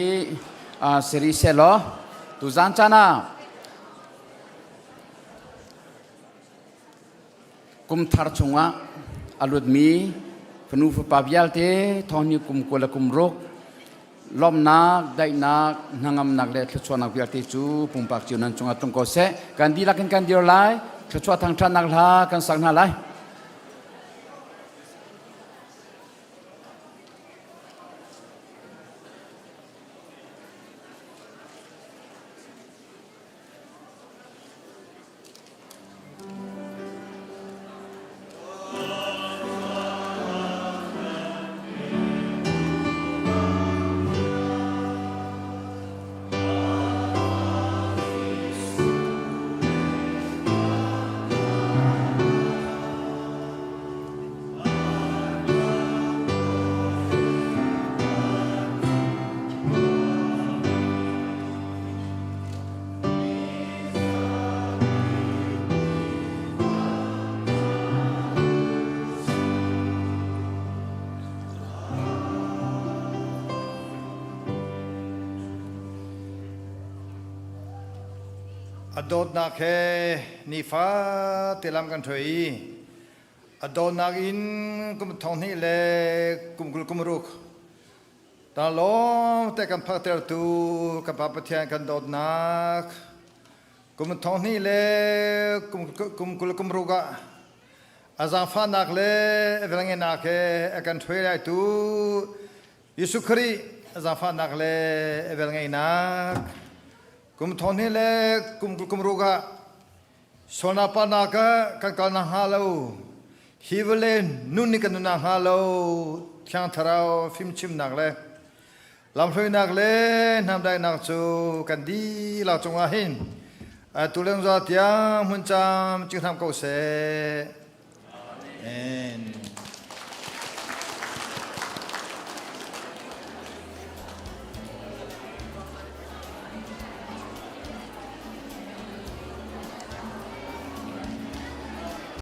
สริเซโลตุจันจานากุมทาร์ชงวะอลุดมีพนุฟปาบิยัลเตทอนิกุมกุลกุมรกลมนักได้นักนางำนักเล็ดชวนนักบิยัลเตจูปุ่มปากจิวนันจงอัตรงโกเสกันดีลักกันเดียวไลชวนทางทานนักลากันสักนาไลอดดนักเฮนิฟ้าเตลัมกันถอยอดดนักอินกุมทองนี่เลกุมกุลกุมรุกตาล้อมแต่กันพักเตอร์ตูกันพักปะเทียนกันดดนักกุมทองนี่เลกุมกุลกุมรุกะอาจารย์ฟ้านักเลเวลาเงินนักเฮกันถอยได้ตูยิสุครีอาจารย์ฟ้านักเลเวลาเงินนักกุมทอนนี่เล็กกุมรูกะโซนาปานากะกันกันนาฮาโลฮิวเลนนุนนี่กันนาฮาโล ช่างทาราวฟิมชิมนักเลยลำช่วยนักเลยนำได้นักจูกันดีเราจงอาหินตุเรื่องจอดยามุนจามจึงทำเกษตรอาเมน